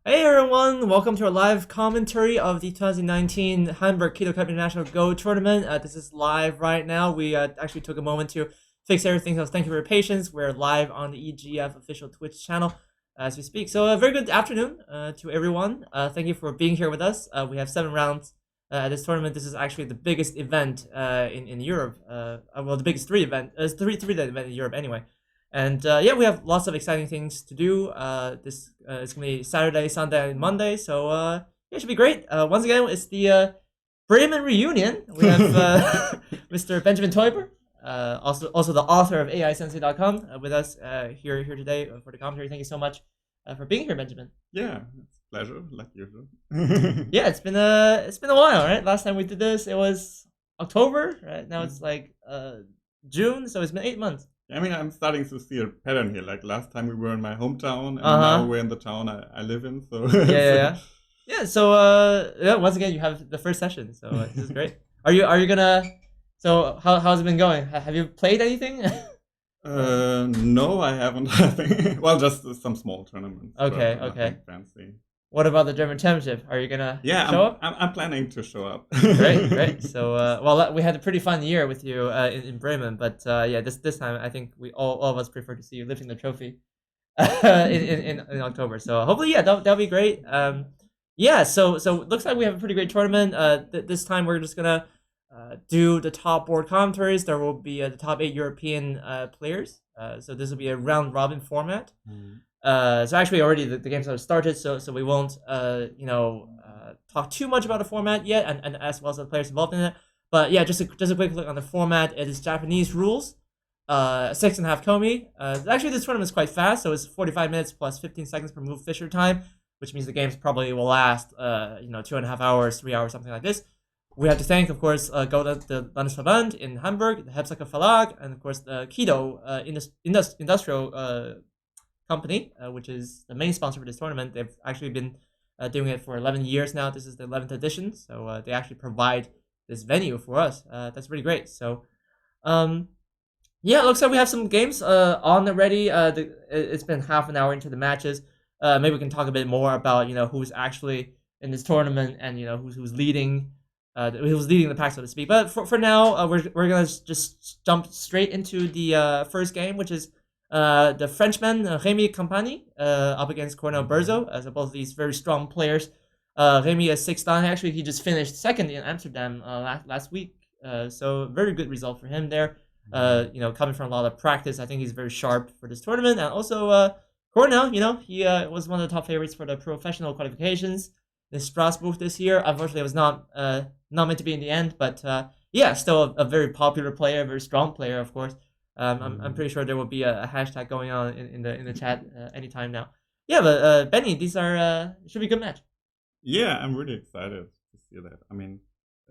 Hey everyone, welcome to our live commentary of the 2019 Hamburg Kido Cup International Go Tournament. This is live right now. We actually took a moment to fix everything, so thank you for your patience. We're live on the EGF official Twitch channel as we speak. So a very good afternoon to everyone. Thank you for being here with us. We have 7 rounds at this tournament. This is actually the biggest event in Europe. Well, the biggest three day event in Europe anyway. And yeah, we have lots of exciting things to do. This it's gonna be Saturday, Sunday, and Monday. So yeah, it should be great. Once again, it's the Bremen reunion. We have Mr. Benjamin Teuber, also the author of AISensei.com, with us here today for the commentary. Thank you so much for being here, Benjamin. Yeah, it's a pleasure, like usual. Yeah, it's been a while, right? Last time we did this, it was October. Right now it's like June, so it's been 8 months. I mean, I'm starting to see a pattern here. Like last time we were in my hometown, and now we're in the town I live in. So yeah. So yeah, once again, you have the first session. So this is great. Are you gonna? So how's it been going? Have you played anything? No, I haven't. I think just some small tournaments. Okay. Nothing fancy. What about the German Championship? Are you gonna show up? I'm planning to show up. Great. So well, we had a pretty fun year with you in Bremen, but yeah, this time I think we all of us prefer to see you lifting the trophy in October. So hopefully, yeah, that'll be great. Yeah, so it looks like we have a pretty great tournament. This time we're just gonna do the top board commentaries. There will be the top 8 European players. So this will be a round robin format. So actually already the games have started, so we won't talk too much about the format yet, and as well as the players involved in it. But yeah, just a quick look on the format. It is Japanese rules, 6.5 komi. Actually this tournament is quite fast, so it's 45 minutes plus 15 seconds per move Fisher time, which means the games probably will last 2.5 hours, 3 hours, something like this. We have to thank, of course, the Landesverband in Hamburg, the Hebsacker Verlag, and of course the Kido industrial company, which is the main sponsor for this tournament. They've actually been doing it for 11 years now. This is the 11th edition, so they actually provide this venue for us. That's pretty great. So yeah, it looks like we have some games on already. It's been half an hour into the matches. Maybe we can talk a bit more about who's actually in this tournament and who's leading the pack, so to speak. But for now, we're gonna just jump straight into the first game, which is the Frenchman Remi Campagnie up against Cornel Burzo, as both of these very strong players. Remi is 6th dan. Actually, he just finished 2nd in Amsterdam last week, so very good result for him there. Coming from a lot of practice, I think he's very sharp for this tournament. And also Cornel, he was one of the top favorites for the professional qualifications in Strasbourg this year. Unfortunately, it was not meant to be in the end, but yeah, still a very popular player, a very strong player, of course. I'm pretty sure there will be a hashtag going on in the chat anytime now. Yeah, but Benny, these are should be a good match. Yeah, I'm really excited to see that. I mean,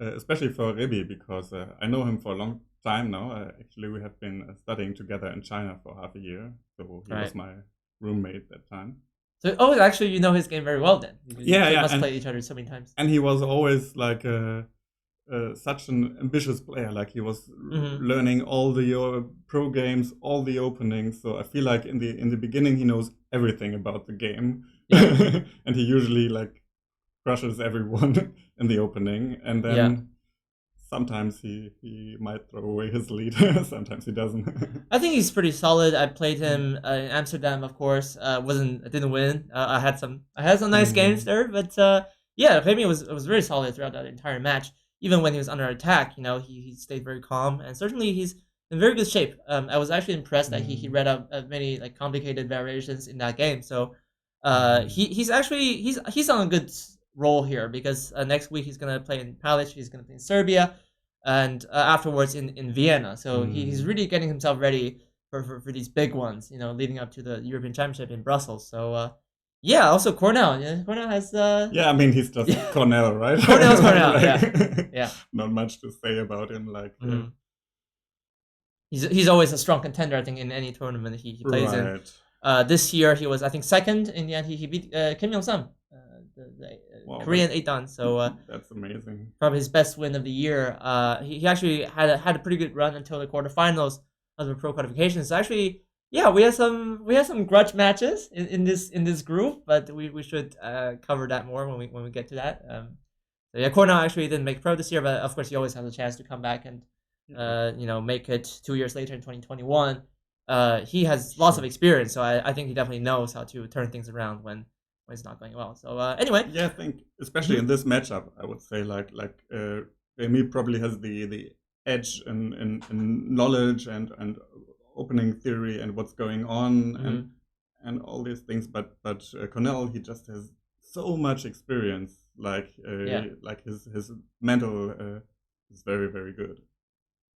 especially for Remi, because I know him for a long time now. Actually, we have been studying together in China for half a year, so he was my roommate that time. So, actually, you know his game very well then. You must play each other so many times. And he was always like such an ambitious player. Like he was learning all the pro games, all the openings. So I feel like in the beginning he knows everything about the game, and he usually like crushes everyone in the opening, and then sometimes he might throw away his lead. Sometimes he doesn't. I think he's pretty solid. I played him in Amsterdam, of course. I didn't win. I had some nice games there, but yeah, Remi was very solid throughout that entire match. Even when he was under attack, he stayed very calm, and certainly he's in very good shape. I was actually impressed that he read out many like complicated variations in that game. So he's on a good roll here, because next week he's gonna play in Palic, he's gonna play in Serbia, and afterwards in Vienna. So he's really getting himself ready for these big ones, leading up to the European Championship in Brussels. So yeah, also Cornel. Yeah, Cornel has. Yeah, I mean he's just Cornel, right? Cornel's Cornel. Yeah. Not much to say about him. Like he's always a strong contender, I think, in any tournament he plays in. This year he was, I think, 2nd in the end. He beat Kim Yong-sam, the Korean 8 dan. So that's amazing. Probably his best win of the year. He actually had a pretty good run until the quarterfinals of the pro qualifications. So actually, yeah, we had some grudge matches in this group, but we should cover that more when we get to that. So yeah, Cornell actually didn't make pro this year, but of course he always has a chance to come back and make it 2 years later in 2021. He has lots of experience, so I think he definitely knows how to turn things around when it's not going well. So anyway, Yeah, I think especially in this matchup, I would say Remi probably has the edge in knowledge and opening theory and what's going on and all these things. But Cornell, he just has so much experience. Like his mental is very, very good.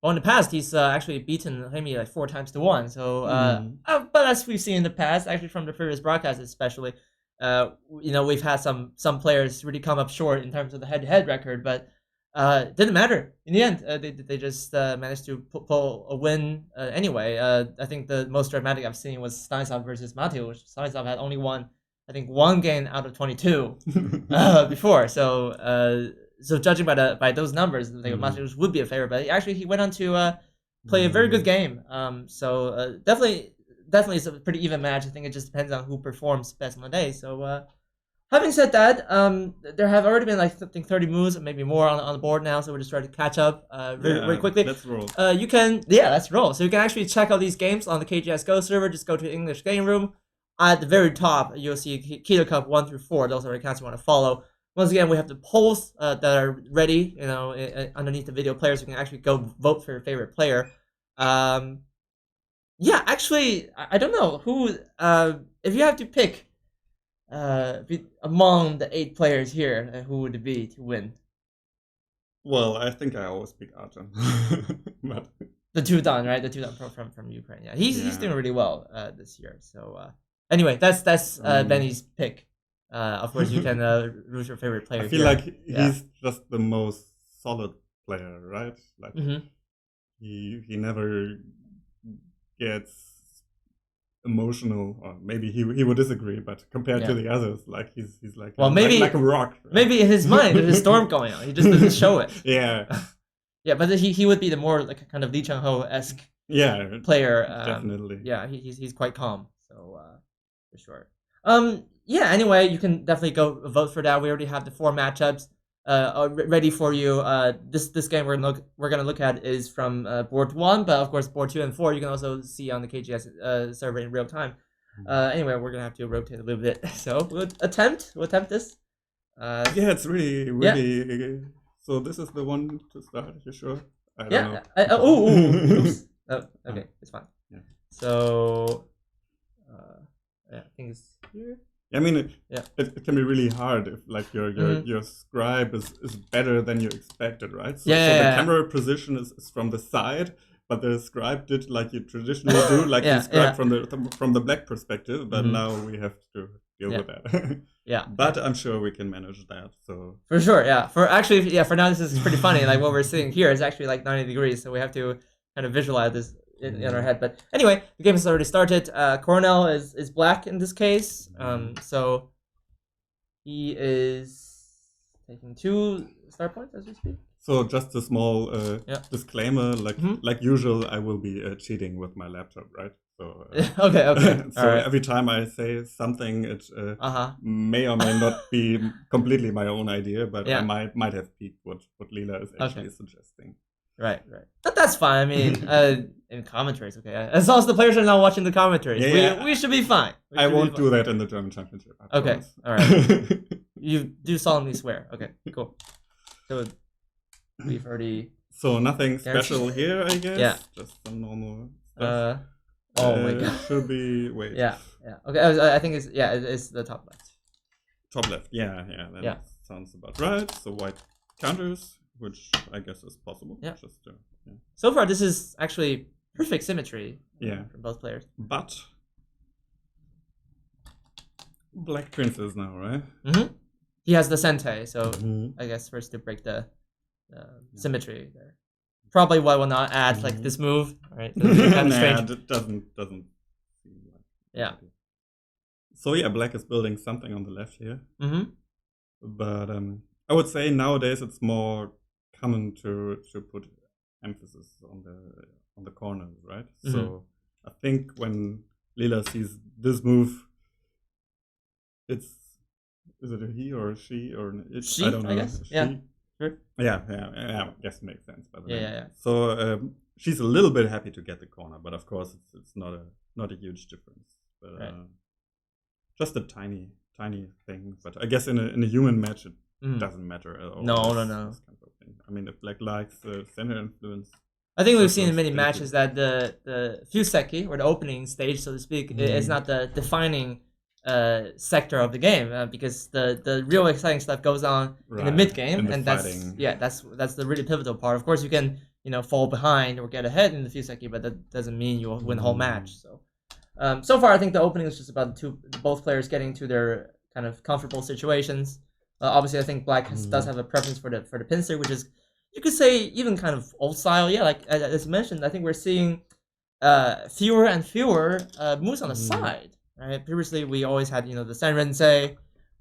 well, in the past, he's actually beaten Remi like 4 times to 1. So, but as we've seen in the past, actually from the previous broadcasts, especially, we've had some players really come up short in terms of the head-to-head record, but it didn't matter in the end. They just managed to pull a win anyway. I think the most dramatic I've seen was Stanislav versus Mateo, which Stanislav had only won, I think, 1 game out of 22 before. So judging by those numbers, I think Mateus would be a favorite, but actually he went on to play a very good game. So definitely it's a pretty even match. I think it just depends on who performs best on the day. So having said that, there have already been like something 30 moves, maybe more on the board now. So we're just trying to catch up very quickly. Let's roll. Let's roll. So you can actually check out these games on the KGS Go server. Just go to English Game Room. At the very top, you'll see Kido Cup 1 through 4. Those are the accounts you want to follow. Once again, we have the polls that are ready, underneath the video players. You can actually go vote for your favorite player. Actually, I don't know who. If you have to pick among the 8 players here, who would it be to win? Well, I think I always pick Artem. But the Tudan, right? The Tudan pro from Ukraine. Yeah, he's doing really well this year. So anyway, that's Benny's pick. Of course, you can root your favorite player. I feel like he's just the most solid player, right? Like he never gets emotional, or maybe he would disagree, but compared to the others, like he's like like a rock. Right? Maybe in his mind there's a storm going on. He just doesn't show it. Yeah. Yeah, but he would be the more like a kind of Lee Chang-ho-esque player. Definitely. Yeah, he's quite calm. So for sure. Anyway, you can definitely go vote for that. We already have the 4 matchups ready for you. This game we're gonna look at is from board 1, but of course board 2 and 4 you can also see on the KGS server in real time. Anyway, we're gonna have to rotate a little bit, so we'll attempt this. It's really. So this is the one to start. You sure? I don't know. Oops. Oh, okay, it's fine. Yeah. So I think it's here. I mean, it can be really hard if like your scribe is better than you expected, right? So the camera position is from the side, but the scribe did like you traditionally do, like you scribe from the black perspective. But now we have to deal with that. But I'm sure we can manage that. So for sure, for now this is pretty funny. Like what we're seeing here is actually like 90 degrees, so we have to kind of visualize this in our head. But anyway, the game has already started. Cornel is black in this case, so he is taking 2 start points as we speak. So just a small disclaimer, like usual, I will be cheating with my laptop, right? So okay. So every time I say something, it may or may not be completely my own idea, but I might have peeked what Leela is actually suggesting. Right. But that's fine. I mean, in commentaries, okay. As long as the players are not watching the commentaries, we should be fine. I won't do that in the German Championship. Okay, all right. You do solemnly swear. Okay, cool. So we've already. So nothing special here, I guess. Yeah. Just some normal stuff. Oh my god. Should be wait. Yeah. Okay, I think it's the top left. Top left. Yeah. That sounds about right. So white counters, which I guess is possible. Yeah. Just so far, this is actually perfect symmetry. From both players. But black princess now, right? Mm-hmm. He has the sente, so I guess first to break the symmetry there. Probably what will not add like this move, right? It doesn't seem like. Yeah. So black is building something on the left here. Mm-hmm. But I would say nowadays it's more common to put emphasis on the corners, right? Mm-hmm. So I think when Lila sees this move, is it a he or a she or an it? She, I don't know. I guess. She? Yeah. Sure. Yeah. I guess it makes sense. By the way. Yeah. So she's a little bit happy to get the corner, but of course it's not a huge difference. But Right. just a tiny thing. But I guess in a human match it doesn't matter at all. No. This kind of thing. I mean, if Black likes center influence. I think we've That's seen in many thank matches you. that the Fuseki, or the opening stage, so to speak, is not the defining sector of the game, because the real exciting stuff goes on in the Right, mid game, in the and fighting. that's the really pivotal part. Of course, you can fall behind or get ahead in the Fuseki, but that doesn't mean you will win the whole match. So so far, I think the opening is just about both players getting to their kind of comfortable situations. Obviously, I think Black does have a preference for the pincer, which is, you could say, even kind of old style. Yeah, like as mentioned, I think we're seeing fewer and fewer moves on the side. Right. Previously, we always had the Sanrensei,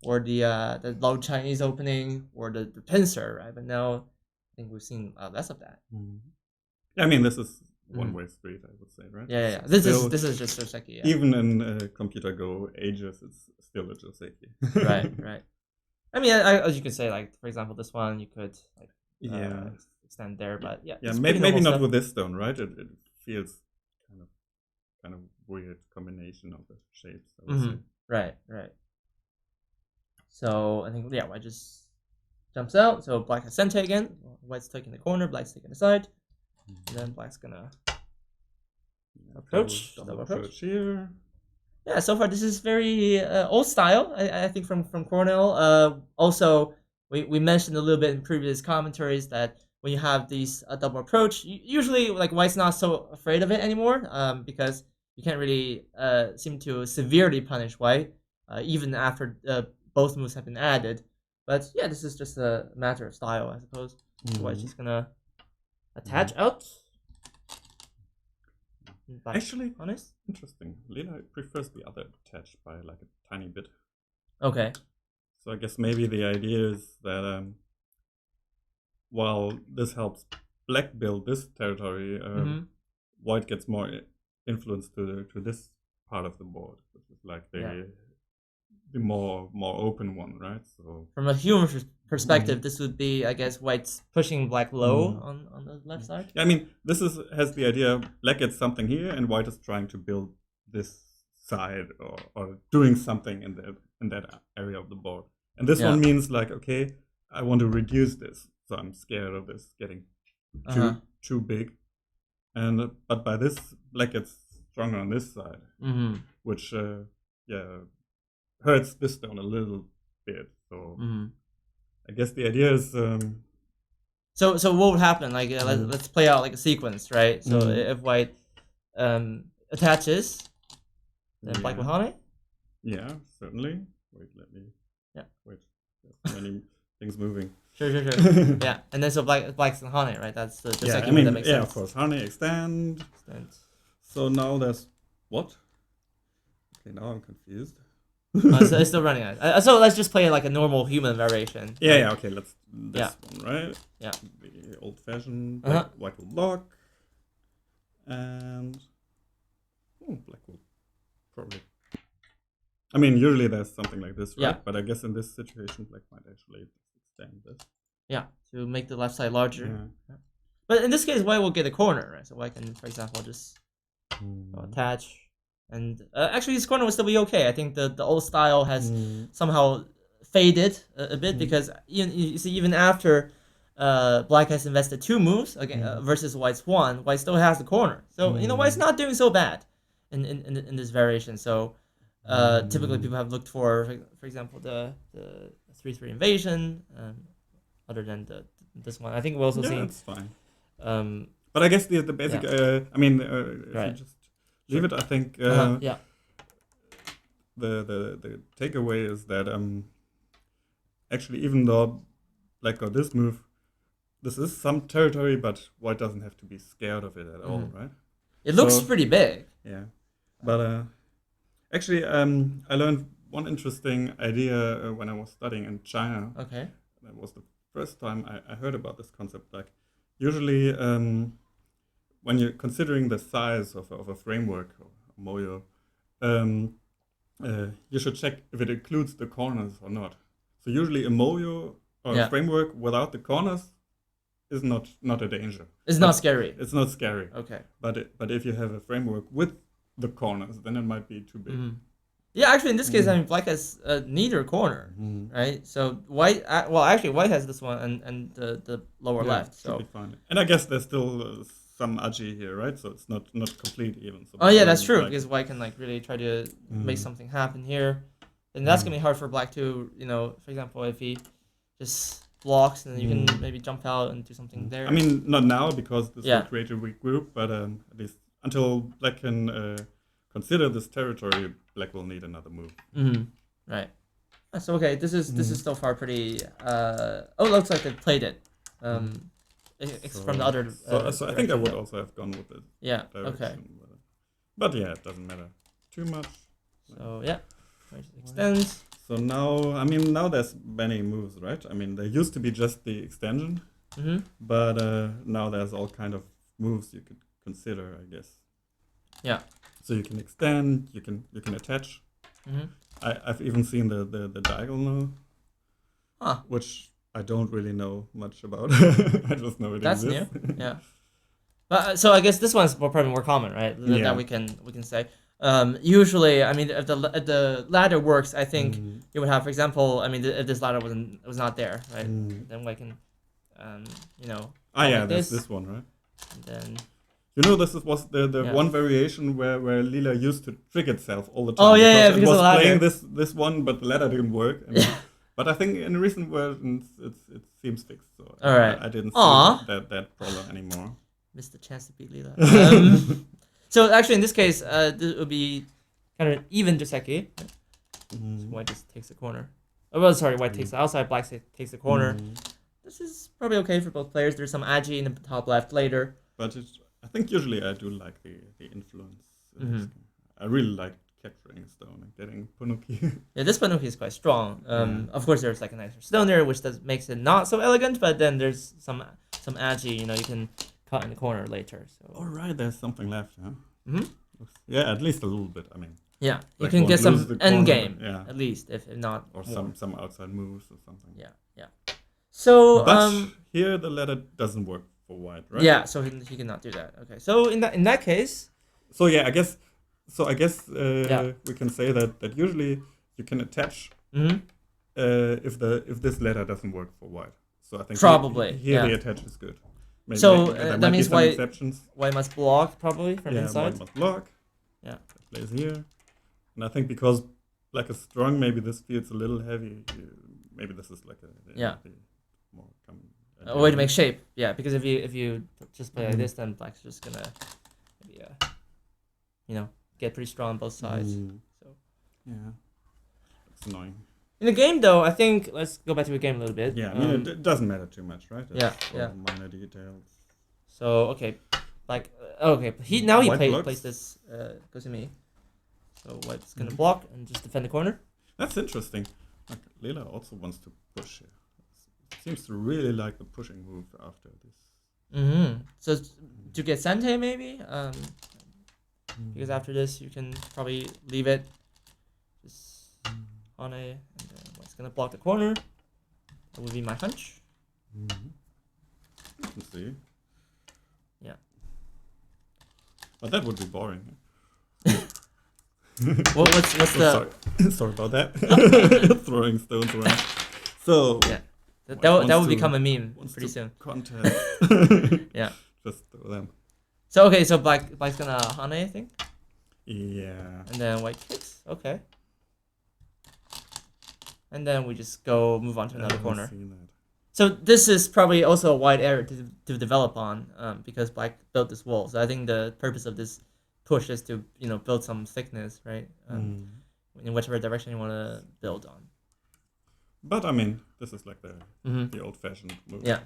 or the low Chinese opening, or the pincer. Right. But now, I think we've seen less of that. I mean, this is one-way street, I would say, right? Yeah. It's This is just Joseki. Yeah. even in Computer Go ages, it's still a Joseki. Right. I mean, as you could say, like, for example, this one you could extend there, but yeah. Yeah, it's maybe pretty normal not stuff. with this stone, right? It feels kind of weird combination of the shapes. I would say. Right. So I think White just jumps out. So Black has Sente again. White's taking the corner. Black's taking the side. And then Black's gonna approach. Double approach here. Yeah. So far, this is very old style. I think from Cornel. Also, we mentioned a little bit in previous commentaries that when you have these double approach, usually like White's not so afraid of it anymore, because you can't really seem to severely punish White, even after both moves have been added. But yeah, this is just a matter of style, I suppose. So White's just gonna attach out. Actually, honest. Interesting. Lena prefers the other attach by like a tiny bit. Okay. So I guess maybe the idea is that while this helps Black build this territory, White gets more influence to this part of the board, which is like the more open one, right? So from a human perspective, this would be, I guess, White's pushing Black low on the left side. Yeah, I mean, this has the idea Black gets something here, and White is trying to build this side or doing something in that area of the board. And this one means like, okay, I want to reduce this, so I'm scared of this getting too big. And but by this, Black gets stronger on this side, which hurts this stone a little bit. So I guess the idea is. So what would happen? Like let's play out like a sequence, right? So if White attaches, then Black will hane. Yeah, certainly. Wait, let me. Yeah. Wait, there's many things moving. Sure. Yeah, and then so Black's gonna hane, right? That's the second one that makes sense. Of course. Hane, extend. So now there's what? Okay, now I'm confused. So it's still running out. So let's just play like a normal human variation. Yeah. Okay, let's this one, right? Yeah. The old-fashioned White will block, and Black will probably. I mean, usually there's something like this, right? Yeah. But I guess in this situation, Black might actually extend this. Yeah, to make the left side larger. Yeah. But in this case, White will get a corner, right? So White can, for example, just attach. And actually, his corner will still be okay. I think the old style has somehow faded a bit, because you see, even after Black has invested 2 moves again versus White's 1, White still has the corner. So White's not doing so bad in this variation. So typically people have looked for example, the 3/3 invasion. Other than this one, I think we're also seeing. That's fine. But I guess the basic. I mean, if you just leave it, I think. The takeaway is that actually, even though Black got this move, this is some territory, but White doesn't have to be scared of it at all, right? It looks pretty big. Yeah, but actually, I learned one interesting idea when I was studying in China. Okay. That was the first time I heard about this concept. Like, usually, when you're considering the size of a framework or a moyo, um, you should check if it includes the corners or not. So usually a moyo or a framework without the corners is not a danger. It's not scary. It's not scary. Okay. But if you have a framework with the corners, then it might be too big. Yeah, actually, in this case, I mean, black has neither corner, right? So white, actually, white has this one and the lower left. So should be fine. And I guess there's still some aji here, right? So it's not complete even. So that's true, because white can like really try to make something happen here, and that's gonna be hard for black to, for example, if he just blocks, and then you can maybe jump out and do something there. I mean, not now because this will create a weak group, but at least until black can consider this territory, black will need another move. Right. So okay, this is so far pretty. It looks like they played it. From the other. So I think I would also have gone with it. Yeah. Okay. But yeah, it doesn't matter too much. So yeah, extends. So now there's many moves, right? I mean, there used to be just the extension, but now there's all kind of moves you could consider, I guess. Yeah. So you can extend, you can attach. I've even seen the diagonal, which I don't really know much about. I just know it That's exists. new. Yeah. But so I guess this one's probably more common, right? That we can say. Usually, I mean, if the ladder works, I think you would have, for example, I mean, if this ladder was not there, right? Then we can, like this one, right? And then. This was the one variation where Lila used to trick itself all the time. Oh yeah, because it was of the ladder. Playing this one, but the ladder didn't work. But I think in recent versions it seems fixed. So all right. I didn't see that problem anymore. Missed the chance to beat Lila. So actually, in this case, this would be kind of an even Joseki. So white just takes the corner. Oh, well, sorry, white takes the outside, black takes the corner. This is probably okay for both players. There's some agi in the top left later. But I think usually I do like the influence. I really like capturing stone and getting Punuki. Yeah, this Punuki is quite strong. Of course, there's like an extra stone there, which makes it not so elegant. But then there's some agi, you can cut in the corner later. So. All right, there's something left, huh? Yeah, at least a little bit. I mean. Yeah, you can get some end game at least, if not. Or some outside moves or something. Yeah. So but here the ladder doesn't work for white, right? Yeah, so he cannot do that. Okay, so in that case. So yeah, I guess we can say that usually you can attach if this ladder doesn't work for white. So I think probably here the attach is good. Maybe so that means white must block probably from inside. White must block. Yeah, it plays here, and I think because black is strong, maybe this feels a little heavy. Maybe this is like more common. A way to make shape, because if you just play like this, then black's just gonna maybe get pretty strong on both sides. So yeah, it's annoying. In the game, though, I think let's go back to the game a little bit. Yeah, I mean it doesn't matter too much, right? It's minor details. So okay, he plays this goes to me. So white's gonna block and just defend the corner. That's interesting. Like Lila also wants to push here. Seems to really like the pushing move after this. So to get Sante maybe, because after this you can probably leave it just on and then it's gonna block the corner. That would be my hunch. Let's see. Yeah. But that would be boring. What's the? Sorry about that. Throwing stones around. So. Yeah. That would become a meme pretty soon. Contest. Yeah. Just throw them. So okay, so black's gonna Hane, I think. Yeah. And then white kicks. Okay. And then we just move on to another corner. So this is probably also a wide area to develop on, because black built this wall. So I think the purpose of this push is to build some thickness, right? In whichever direction you want to build on. But I mean, this is like the old-fashioned move. Yeah.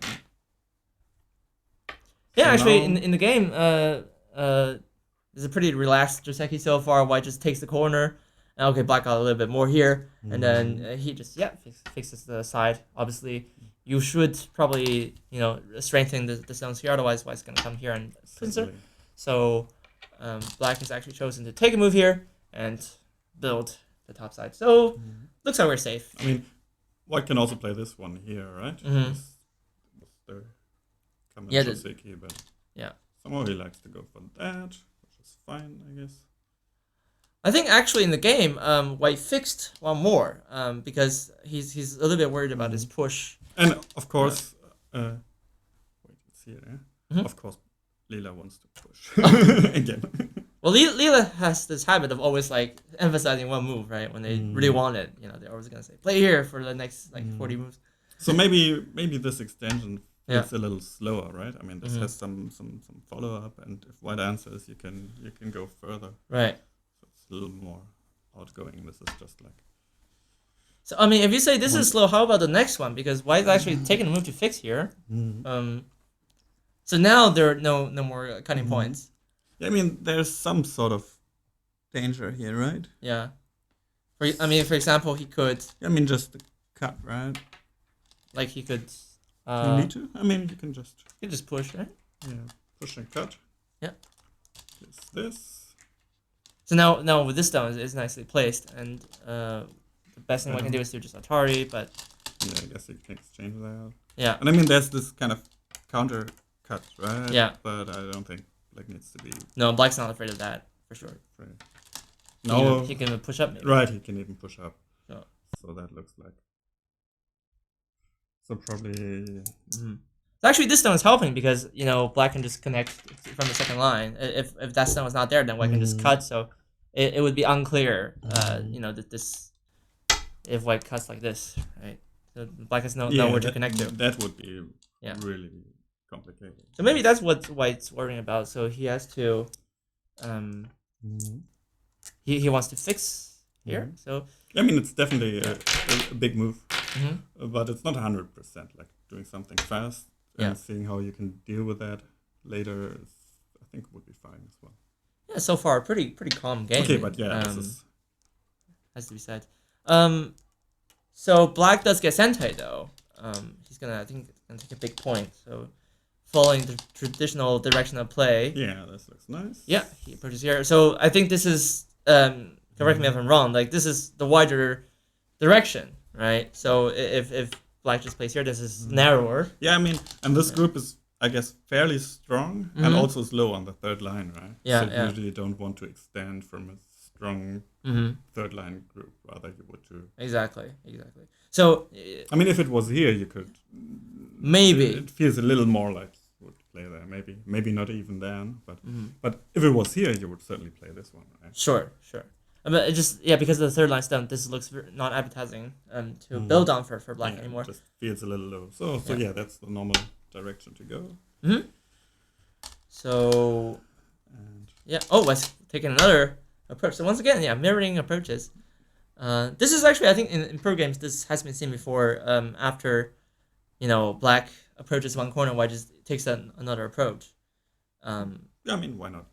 So yeah, actually, in the game, it's a pretty relaxed Joseki so far. White just takes the corner. And black got a little bit more here, and then he just fixes the side. Obviously, you should probably strengthen the stones here. Otherwise, White's gonna come here and pincer. Exactly. So Black has actually chosen to take a move here and build the top side. So looks like we're safe. I mean, White can also play this one here, right? Mhm. This the Yeah, Kamachoseki, but yeah. somehow he likes to go for that, which is fine, I guess. I think actually in the game, White fixed one more because he's a little bit worried about his push. And of course, wait, let's see it. Mhm. Of course, Lila wants to push again. Well, Lila has this habit of always like emphasizing one move, right? When they really want it, they're always gonna say play here for the next 40 moves. So maybe this extension feels a little slower, right? I mean, this has some follow up, and if White answers, you can go further. Right. So it's a little more outgoing. This is just like. So I mean, if you say this is slow, how about the next one? Because White's actually taking a move to fix here. So now there are no more cutting points. Yeah, I mean, there's some sort of danger here, right? Yeah. For example, he could I mean, just the cut, right? like he could. You need to. I mean, you can just. You just push, right? Yeah, push and cut. Yeah. This. So now with this stone is nicely placed, and the best thing I can do is to just Atari, but Yeah, I guess you can exchange that. yeah. And I mean, there's this kind of counter cut, right? Yeah. But I don't think Black needs to be. No, Black's not afraid of that for sure. Afraid. No, he can push up. Maybe. Right, he can even push up. Yeah. So that looks like. So probably. Mm-hmm. Actually, this stone is helping because Black can just connect from the second line. If that stone is not there, then White can just cut. So it would be unclear. That this if White cuts like this, right? So Black has nowhere to connect to. That would be really complicated. So maybe that's what White's worrying about. So he has to. He wants to fix here. So I mean, it's definitely a big move, but it's not 100%. Like doing something fast and seeing how you can deal with that later, I think would be fine as well. Yeah, so far pretty calm game. Okay, but yeah, this is... has to be said. So Black does get Sentai though. He's gonna take a big point. So following the traditional direction of play. Yeah, this looks nice. Yeah, he approaches here. So I think this is correct me if I'm wrong. Like this is the wider direction, right? So if Black just plays here, this is narrower. Yeah, I mean, and this group is, I guess, fairly strong and also slow on the third line, right? Yeah, so you usually don't want to extend from a strong third line group, rather you would to. Exactly. So I mean, if it was here, you could. Maybe it feels a little more like you would play there. Maybe not even then, but if it was here, you would certainly play this one, right? Sure. But it just because of the third line stone, this looks not appetizing to build on for Black anymore. It just feels a little low. So yeah, that's the normal direction to go. So let's take another approach. So once again, mirroring approaches. This is actually, I think, in pro games, this has been seen before. After Black approaches one corner, White just takes another approach. I mean, why not?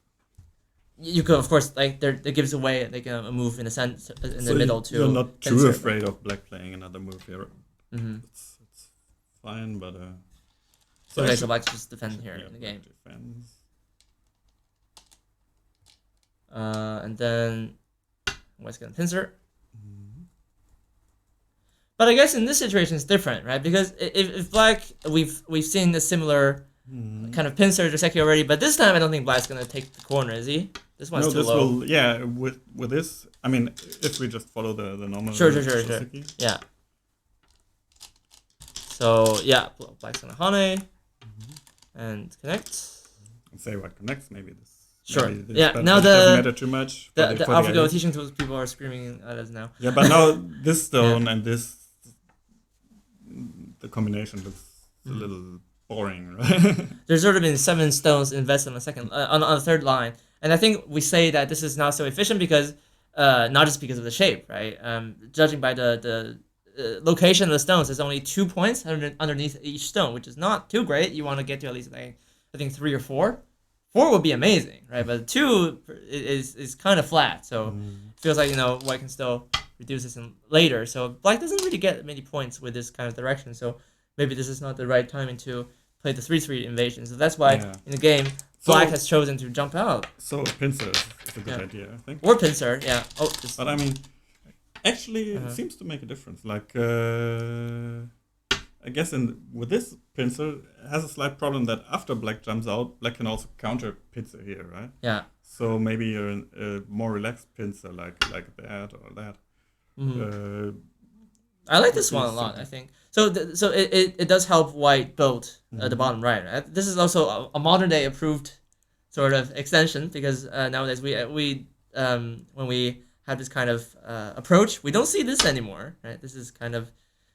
You could, of course, that gives away a move in the middle too. You're not too afraid of Black playing another move here. It's fine, but so Black just defend here in the game. Defends. And then White's gonna pincer. But I guess in this situation it's different, right? Because if Black, we've seen a similar kind of pincer to Seki already, but this time I don't think Black's gonna take the corner, is he? This one's too low. With this, I mean, if we just follow the normal. Sure. Yeah. So Black's gonna Hane and connect. And say what connects, maybe this. Sure. Maybe this, now doesn't matter too much. The AlphaGo teaching tools people are screaming at us now. Yeah, but now this stone and this, the combination looks a little boring, right? There's already been 7 stones invested on the second on the third line, and I think we say that this is not so efficient because not just because of the shape, right? Judging by the location of the stones, there's only 2 points underneath each stone, which is not too great. You want to get to at least I think 3 or 4. 4 would be amazing, right? But 2 is kind of flat, so it feels like White can still reduce this later. So Black doesn't really get many points with this kind of direction. So maybe this is not the right timing to play the 3/3 invasion. So that's why Yeah. in the game, So- black has chosen to jump out. So pincer is a good Yeah. idea, I think. Or pincer, yeah. Oh, this, But I mean, actually, Uh-huh. it seems to make a difference. Like, I guess with this pincer, it has a slight problem that after black jumps out, black can also counter pincer here, right? yeah. So maybe you're a more relaxed pincer, like that or that. Mhm. I like this one a lot, something. I think. So it does help white build the Mhm. bottom right. This is also a modern day approved sort of extension because nowadays we when we have this kind of approach, we don't see this anymore, right? This is kind of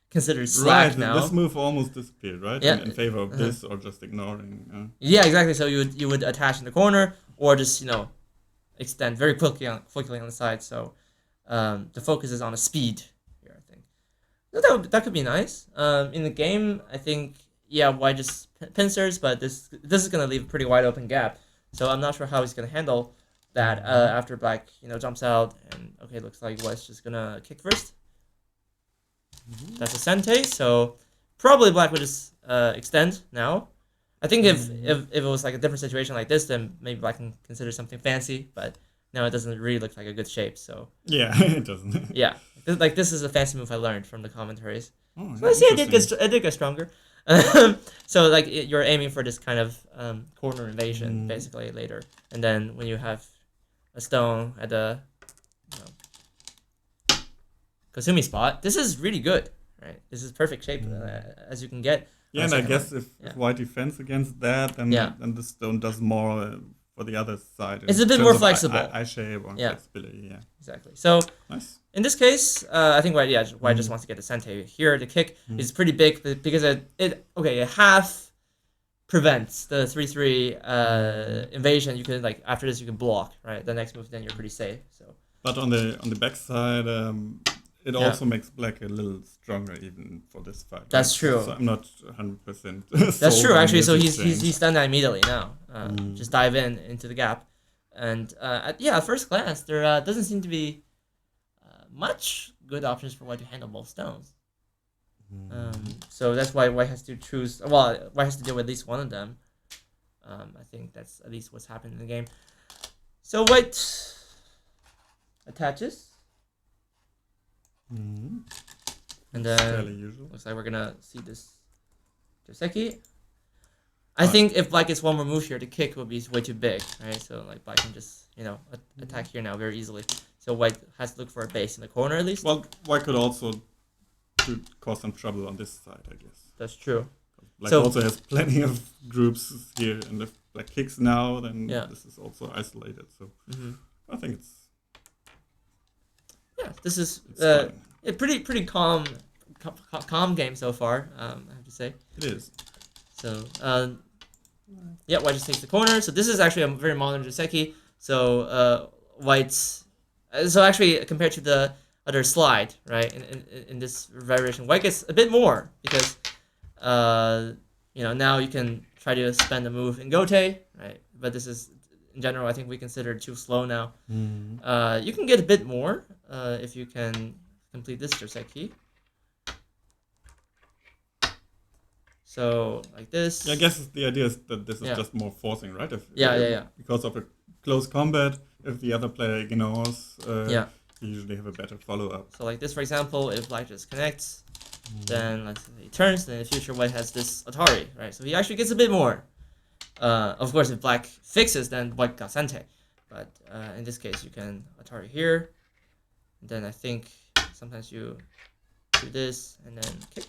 considered slack Right, now. this move almost disappeared, right? Yeah. In favor of Uh-huh. this or just ignoring. Yeah, exactly. So you would attach in the corner or just extend very quickly on the side. So the focus is on the speed here, I think. So that could be nice. In the game, I think white just pincers, but this is gonna leave a pretty wide open gap. So I'm not sure how he's gonna handle that after black jumps out and okay, looks like white's just gonna kick first. That's a sente, so probably black would just extend now. I think if it was like a different situation like this, then maybe black can consider something fancy, but now it doesn't really look like a good shape. So Yeah, it doesn't. yeah, like this is a fancy move I learned from the commentaries. Oh, So I see interesting. it did get stronger. So like you're aiming for this kind of corner invasion basically later, and then when you have a stone at the Kasumi spot, this is really good, right? This is perfect shape as you can get. Yeah, on and I second guess line. if white defends against that, then the stone does more for the other side. It's in a bit terms more of flexible. eye shape or Yeah. flexibility. Yeah, Exactly. So nice. in this case, I think white just wants to get the sente here. The kick is pretty big because it half prevents the 3/3 invasion. You can after this you can block, right? The next move then you're pretty safe. So But on the backside, it Yeah. also makes black a little stronger even for this fight. That's right? true. So I'm not 100%. that's true actually. So he's he's done that immediately now. Just dive into the gap, and at first glance there doesn't seem to be much good options for white to handle both stones. So that's why white has to choose. Well, white has to deal with at least one of them. I think that's at least what's happened in the game. So white attaches, and then fairly usual. looks like we're gonna see this Joseki. I think if black gets one more move here, the kick would be way too big, right? So like black can just attack here now very easily. So white has to look for a base in the corner at least. Well, white could also cause some trouble on this side, I guess. That's true. Black So- also has plenty of groups here, and if black kicks now, then Yeah. this is also isolated. So Mm-hmm. I think it's This is fine. a pretty calm game so far. I have to say. It is. So white just takes the corner. So this is actually a very modern Joseki. So white's so actually compared to the other slide, right? In this variation, white gets a bit more because now you can try to spend a move in Gote, right? But this is in general I think we consider too slow now. You can get a bit more if you can complete this Joseki. So like this. Yeah, I guess the idea is that this is Yeah. just more forcing, right? Yeah. Because of a close combat, if the other player ignores, Yeah. you usually have a better follow-up. So like this, for example, if black just connects, then let's say he turns, then in the future white has this Atari, right? So he actually gets a bit more. Of course, if black fixes, then white got sente. But in this case, you can Atari here. And then I think sometimes you do this and then kick.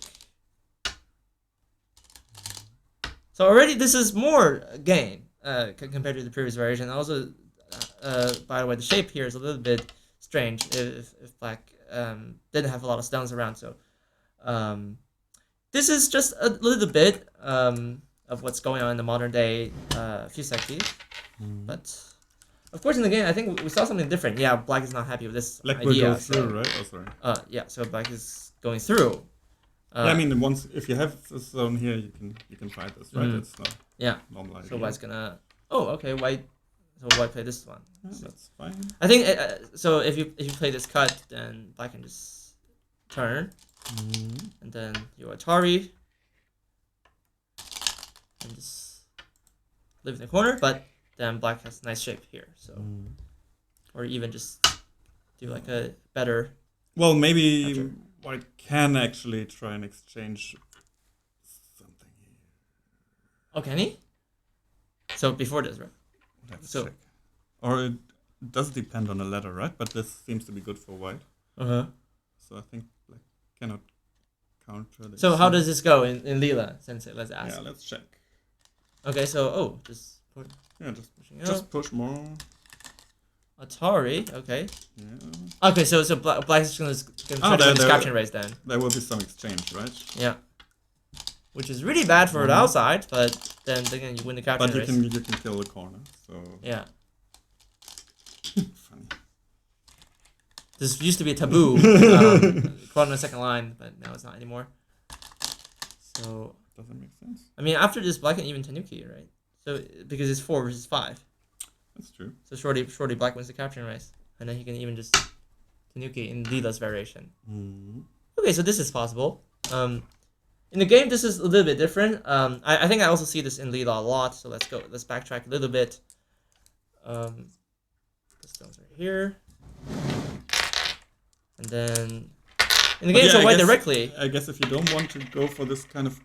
So already this is more gain compared to the previous variation. Also, by the way, the shape here is a little bit strange if black didn't have a lot of stones around. So this is just a little bit of what's going on in the modern day Fuseki. But of course in the game I think we saw something different. Yeah, black is not happy with this Black will idea. go through, right? Oh, sorry. So black is going through. Yeah, I mean, if you have this zone here, you can fight this, right? It's not normal idea. So white's gonna. Oh, okay. White. So white play this one. Yeah, that's fine. I think so. If you play this cut, then black can just turn, and then you Atari, and just live in the corner. But then black has nice shape here. So, or even just do like a better. Well, maybe capture. white can actually try and exchange something here. Oh, can he? So before this, right? Let's So- check. Or it does depend on the ladder, right? But this seems to be good for white. So I think black cannot counter this. So how does this go in Lila? Sensei, let's ask. Yeah, let's check. Okay, so just Yeah, pushing out. just push more. Atari. Okay. Yeah. Okay, so black is gonna try to there- win this there- capture race then. There will be some exchange, right? Yeah. Which is really bad for the outside, but then again you win the capture But you race. can kill the corner. So Yeah. funny. This used to be a taboo. Caught on the second line, but now it's not anymore. So Doesn't make sense. I mean, after this, black can even Tanuki, right? So because it's 4 versus 5. That's true. So shorty black wins the capturing race, and then he can even just Tanuki in Lila's variation. Okay, so this is possible. In the game, this is a little bit different. I think I also see this in Lila a lot. So let's backtrack a little bit. The stones right here, and then in the game, so white directly. I guess if you don't want to go for this kind of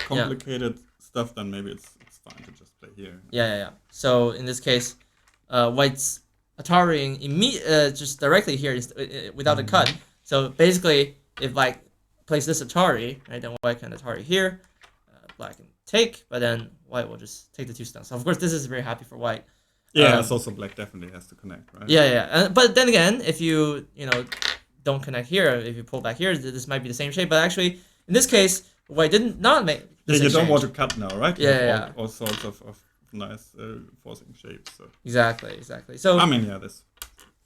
complicated stuff, then maybe it's fine to just play here. Yeah. So in this case, white's Atariing just directly here without a cut. So basically, if black plays this Atari, right, then white can Atari here, black can take, but then white will just take the 2 stones. So of course, this is very happy for white. Yeah, it's also black definitely has to connect, right? Yeah. But then again, if you don't connect here, if you pull back here, this might be the same shape. But actually, in this case, white did not make. Yeah, you don't want to cut now, right? Yeah. All sorts of nice forcing shapes. So. Exactly. So I mean, yeah, this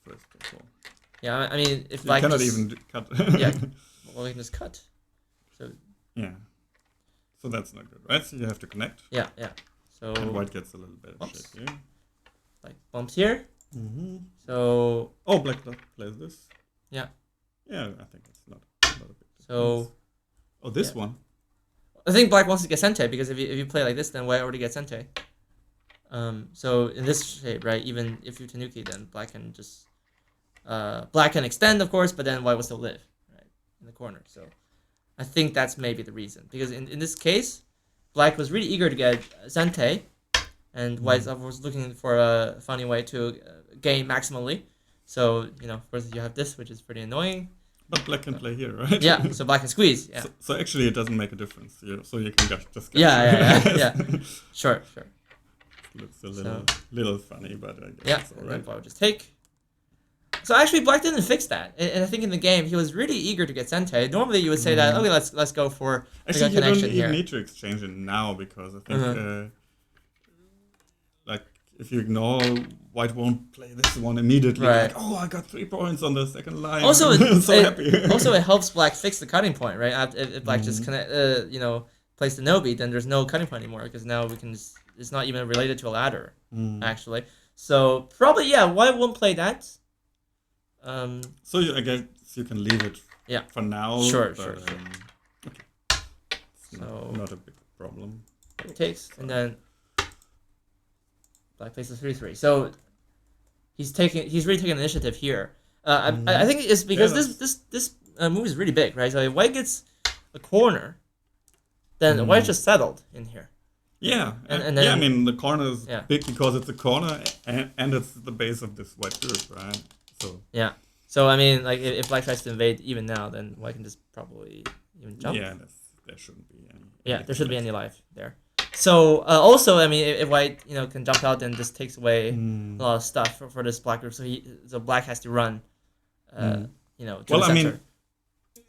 first of all. yeah, I mean, if You black cannot just, even cut. Yeah. Well, we can just cut. So Yeah. So that's not good, right? So you have to connect. yeah. So And white gets a little bit of Oops. shape here. like bumps here. So Oh, black plays this. Yeah. Yeah, I think it's not a big difference. So Oh, this yeah. one. I think black wants to get sente because if you play like this, then white already gets sente. So in this shape, right, even if you Tanuki, then black can just black can extend, of course, but then white will still live, right, in the corner. So I think that's maybe the reason, because in this case, black was really eager to get sente, and white was looking for a funny way to gain maximally. So of course you have this, which is pretty annoying. But black can play here, right? Yeah, so black can squeeze. Yeah. So actually, it doesn't make a difference. So you can just get Yeah. Sure. Looks a little funny, but I guess Yeah, it's and all then right. black would just take. So actually, black didn't fix that, and I think in the game he was really eager to get sente. Normally, you would say that okay, let's go for Actually, a you don't connection even here. need to exchange it now because I think, like, if you ignore, white won't play this one immediately. Right. Like, oh, I got 3 points on the second line. Also, I'm so happy. Also, it helps black fix the cutting point, right? If black just connect, plays the Nobi, then there's no cutting point anymore because now we can just, it's not even related to a ladder actually. So probably white won't play that. So I guess you can leave it for now. Sure. Okay. It's not a big problem. It takes, and then black plays the 3/3. So he's really taking initiative here. I think it's because this move is really big, right? So if white gets a corner, then white just settled in here. Yeah, And then, I mean the corner is Yeah. big because it's a corner and it's the base of this white group, right? So Yeah. So I mean, like if black tries to invade even now, then white can just probably even jump. yeah, there shouldn't be any. Yeah, there shouldn't be any life there. So also, I mean, if white can jump out, then this takes away a lot of stuff for this black group. So black has to run. To Well, the I center. mean,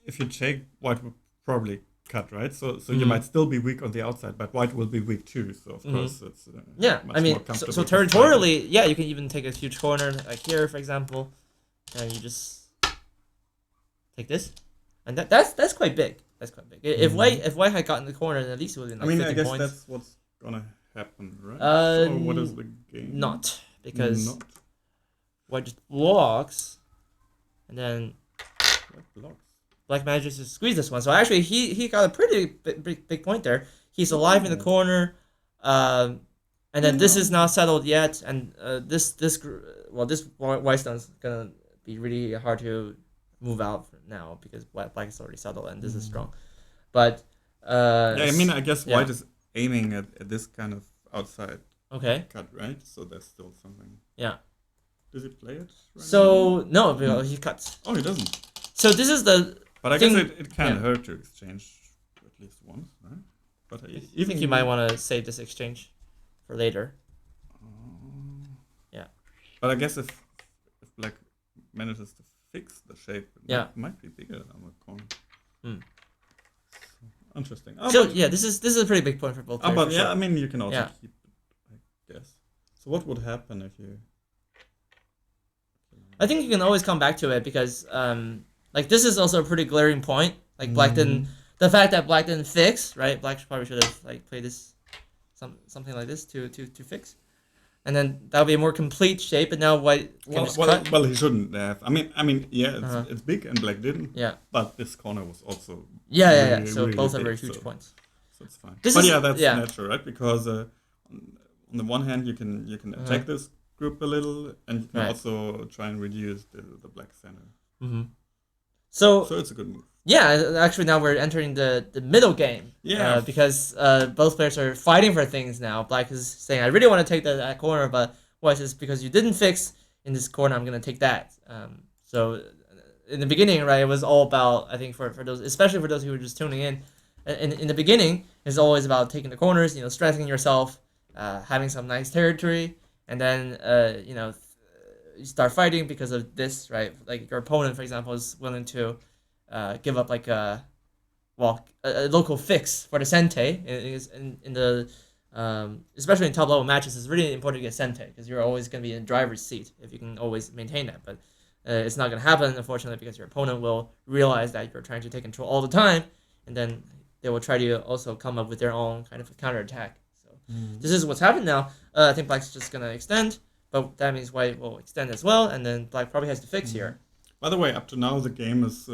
if you take white would probably cut, right? So you might still be weak on the outside, but white will be weak too. So of course it's I much mean, more comfortable so to fight. territorially, you can even take a huge corner like here, for example, and you just take this, and that's quite big. That's quite big. If white had gotten the corner, then at least it would have been like 50 I guess points. that's what's gonna happen, right? Or what is the game? Not because Not white just blocks, and then what blocks. black manages to squeeze this one. So actually, he got a pretty big point there. He's alive in the corner. And then this is not settled yet, and this white stone's gonna be really hard to move out now because black is already settled and this is strong. But yeah, I mean, I guess yeah. white is aiming at this kind of outside Okay. cut, right? So that's still something. Yeah. Does he play it? Right So no, because he cuts. Oh, he doesn't. So this is the. But I thing, guess it can't yeah. hurt to exchange at least once, right? But I think you might want to save this exchange for later. Yeah. But I guess if black manages to fix the shape, it might be bigger than the corner. Hmm. Interesting. So yeah, this is a pretty big point for both players. But for yeah, sure. I mean, you can also keep it, I guess. So what would happen if you? I think you can always come back to it because like this is also a pretty glaring point. Like black didn't, the fact that black didn't fix, right? Black probably should have like played this, something like this to fix, and then that would be a more complete shape. But now white can just cut. Well, he shouldn't have. I mean, yeah, it's big and black didn't. Yeah. But this corner was also. Yeah. So really both big, are very huge points. So it's fine. That's natural, right? Because on the one hand, you can attack this group a little, and you can also try and reduce the black center. Mm-hmm. So it's a good move. Yeah, actually now we're entering the middle game. Yeah. Because both players are fighting for things now. Black is saying, I really want to take that corner, but white is because you didn't fix in this corner, I'm going to take that. So in the beginning, right, it was all about, I think for those, especially for those who were just tuning in the beginning, it's always about taking the corners, strengthening yourself, having some nice territory, and then, you start fighting because of this, right? Like your opponent, for example, is willing to give up like a local fix for the sente. In the especially in top level matches, it's really important to get sente because you're always going to be in the driver's seat if you can always maintain that. But it's not going to happen, unfortunately, because your opponent will realize that you're trying to take control all the time, and then they will try to also come up with their own kind of counterattack. So this is what's happened now. I think black's just going to extend, but that means white will extend as well, and then black probably has to fix here. By the way, up to now the game is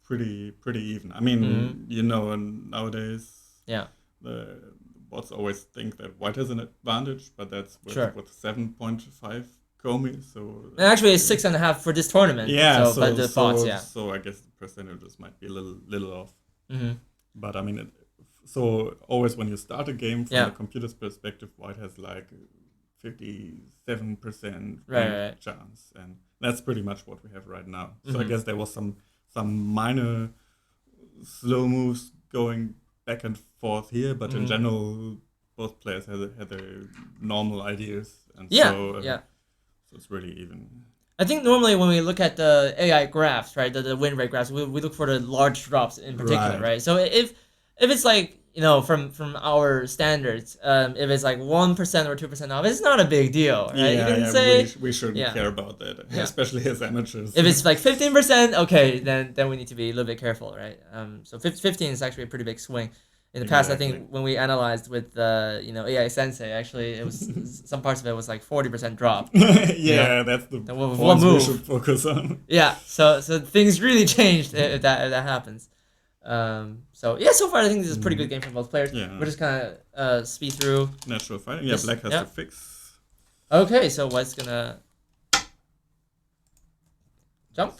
pretty even. I mean, and nowadays the bots always think that white has an advantage, but that's with 7.5 Komi. So and actually it's 6.5 for this tournament. Yeah, but the bots, So I guess the percentages might be a little off. Mm-hmm. But I mean, so always when you start a game from a computer's perspective, white has like 57% chance, and that's pretty much what we have right now. So I guess there was some minor slow moves going back and forth here, but in general, both players had their normal ideas, and so it's really even. I think normally when we look at the AI graphs, right, the win rate graphs, we look for the large drops in particular, right? So if it's like, from our standards, if it's like 1% or 2% off, it's not a big deal, right? Yeah, you can say we shouldn't care about that, especially as amateurs. If it's like 15%, okay, then we need to be a little bit careful, right? So 15 is actually a pretty big swing. In the past, I think when we analyzed with AI Sensei, actually it was some parts of it was like 40% drop. That's the one move we should focus on. Yeah, so things really changed if that happens. So far I think this is a pretty good game for both players. Yeah. We're just kind of speed through. Natural fighting. Yeah, black has to fix. Okay, so white's gonna jump.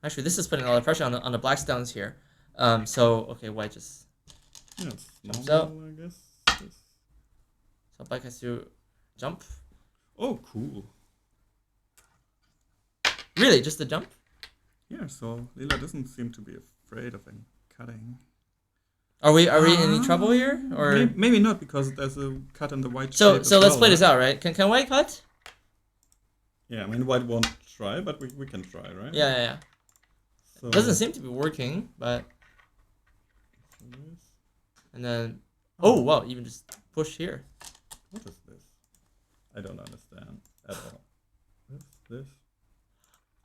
Actually, this is putting a lot of pressure on the black stones here. Okay, white just it's jumps normal, out. I guess. So black has to jump. Oh, cool. Really, just the jump? Yeah, so Lila doesn't seem to be afraid of any cutting. Are we in any trouble here, or maybe not, because there's a cut in the white. So let's play this out, right? Can white cut? Yeah, I mean white won't try, but we can try, right? Yeah. So, doesn't seem to be working, but. And then, even just push here. What is this? I don't understand at all. This.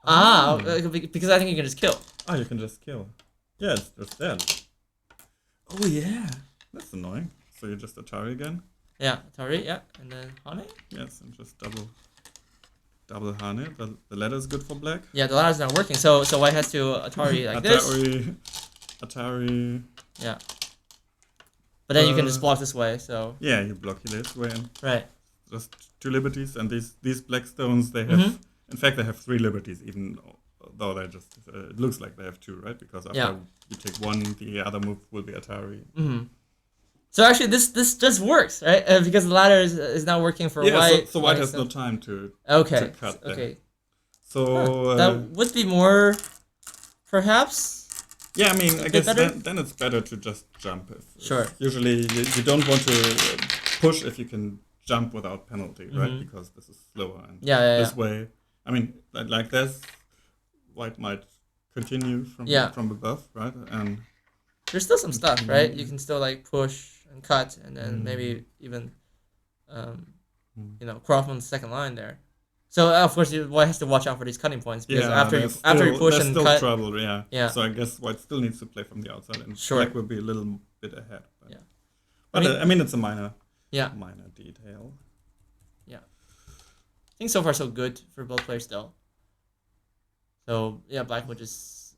Because I think you can just kill. Oh, you can just kill. Yeah, it's just that. Oh yeah, that's annoying. So you just Atari again? Yeah, Atari, and then Hane? Yes, and just double Hane. The ladder is good for black. Yeah, the ladder's not working, so white has to Atari like this. Atari. Yeah. But then you can just block this way. So yeah, you block this way and right. just 2 liberties, and these black stones they have. In fact, they have 3 liberties, even though they just it looks like they have 2, right? Because after you take 1, the other move will be Atari. So actually, this just works, right? Because the ladder is not working for white. So white has no time to cut. Okay. So that would be more, perhaps. Yeah, I mean, I guess then it's better to just jump. Sure. Usually, you don't want to push if you can jump without penalty, right? Because this is slower. And this way, I mean, like this, white might continue from above, right? And there's still some stuff, right? You can still like push and cut, and then maybe even, cross on the second line there. So of course, white has to watch out for these cutting points because after you push and still cut, trouble. Yeah. So I guess white still needs to play from the outside, and black will be a little bit ahead. But, I mean, it's a minor detail. Yeah. I think so far so good for both players still. So yeah, black would just.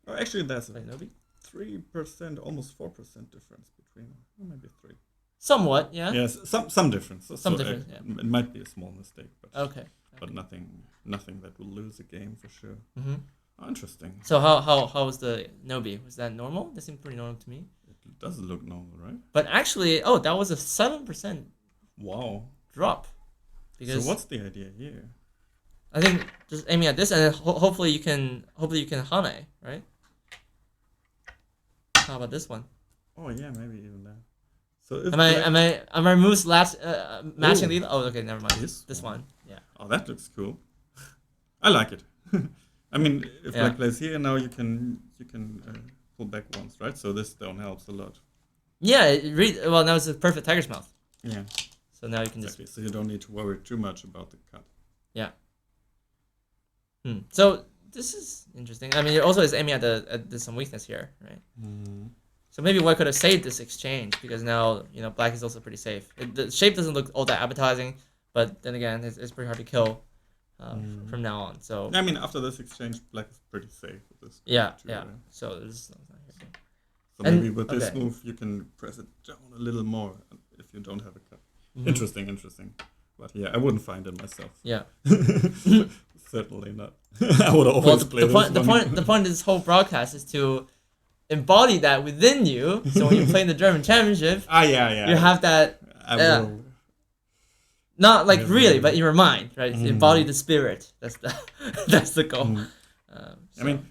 Actually, that's a 3%, almost 4% difference between, or maybe 3. Somewhat, yeah. Yes, some difference. Some difference. It might be a small mistake, but okay. But nothing that will lose a game for sure. Oh, interesting. So how was the Nobi? Was that normal? That seemed pretty normal to me. It does look normal, right? But actually, that was a 7%. Wow. Drop. Because so what's the idea here? I think just aiming at this, and then hopefully you can Hane, right? How about this one? Oh yeah, maybe even that. So if am I moves last matching the? Oh, okay, never mind. This one, yeah. Oh, that looks cool. I like it. I mean, if black plays here now, you can pull back once, right? So this stone helps a lot. Yeah, well now it's a perfect tiger's mouth. Yeah. So now you can just. So you don't need to worry too much about the cut. Yeah. So this is interesting. I mean, it also is aiming at some weakness here, right? So maybe white could have saved this exchange because now black is also pretty safe. The shape doesn't look all that appetizing, but then again, it's pretty hard to kill from now on. So I mean, after this exchange, black is pretty safe with this. Yeah. Right? So this. So maybe with this move, you can press it down a little more if you don't have a cut. Interesting. But yeah, I wouldn't find it myself. Yeah. Certainly not. I would always play this one. The point of this whole broadcast is to embody that within you. So when you play in the German Championship, you have that. I will. Not like really, but in your mind, right? Embody the spirit. That's the goal. I mean,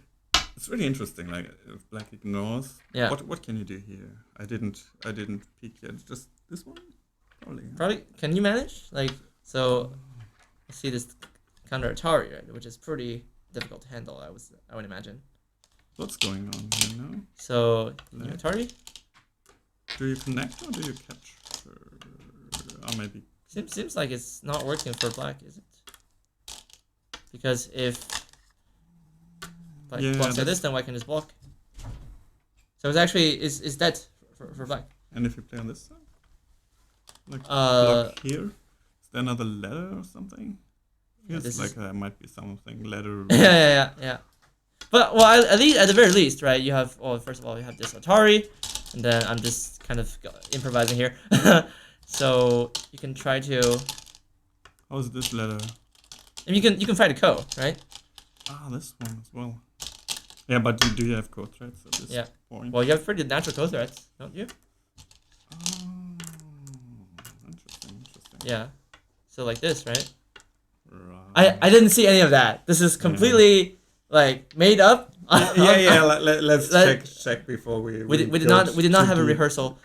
it's really interesting. Like if black ignores, what can you do here? I didn't peek yet. Just this one, probably. Can you manage? Like so, I see this counter Atari, right, which is pretty difficult to handle. I would imagine. What's going on here now? So Atari. Do you connect or do you catch? Or maybe. Seems like it's not working for black, is it? Because if black blocks like this, then white can just block. So it's actually is dead for black. And if you play on this side, like block here, is there another ladder or something? Feels like there might be something ladder. Yeah. But at least at the very least, right? You have first of all you have this Atari, and then I'm just kind of improvising here. So you can try to. How's this ladder? And you can fight a ko, right? Ah, this one as well. Yeah, but do you have ko threads at this point? Well, you have pretty natural ko threads, don't you? Oh, interesting. Yeah. So like this, right? Right. I didn't see any of that. This is completely like made up. Let's check before we did not have a rehearsal.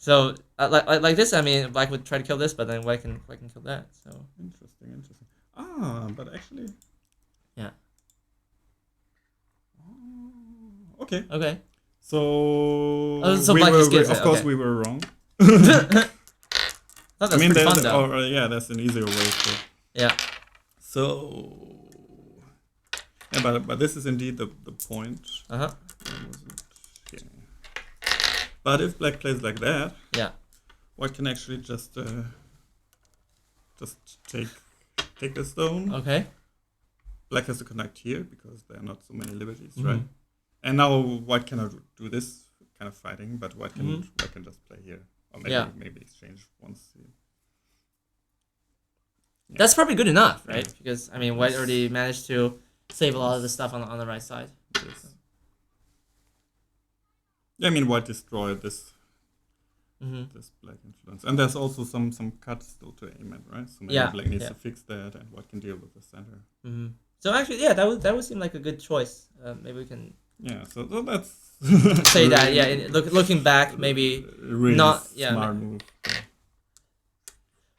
So like this, I mean, black would try to kill this, but then white can kill that. So interesting. But actually, yeah. Okay. So black just gives of course we were wrong. I mean, that's an easier way to. Yeah. So. Yeah, but this is indeed the point. But if black plays like that, white can actually just take the stone. Okay. Black has to connect here because there are not so many liberties, right? And now white cannot do this kind of fighting, but white can just play here, or maybe exchange once. Yeah. That's probably good enough, right? Yeah. Because I mean, white already managed to save a lot of the stuff on the right side. Yes. Yeah, I mean, white destroyed this black influence, and there's also some cuts still to aim at, right? So maybe black needs to fix that, and white can deal with the center. So actually, yeah, that would seem like a good choice. Maybe we can. Yeah, so that's say that. Yeah, looking back, maybe really not smart move.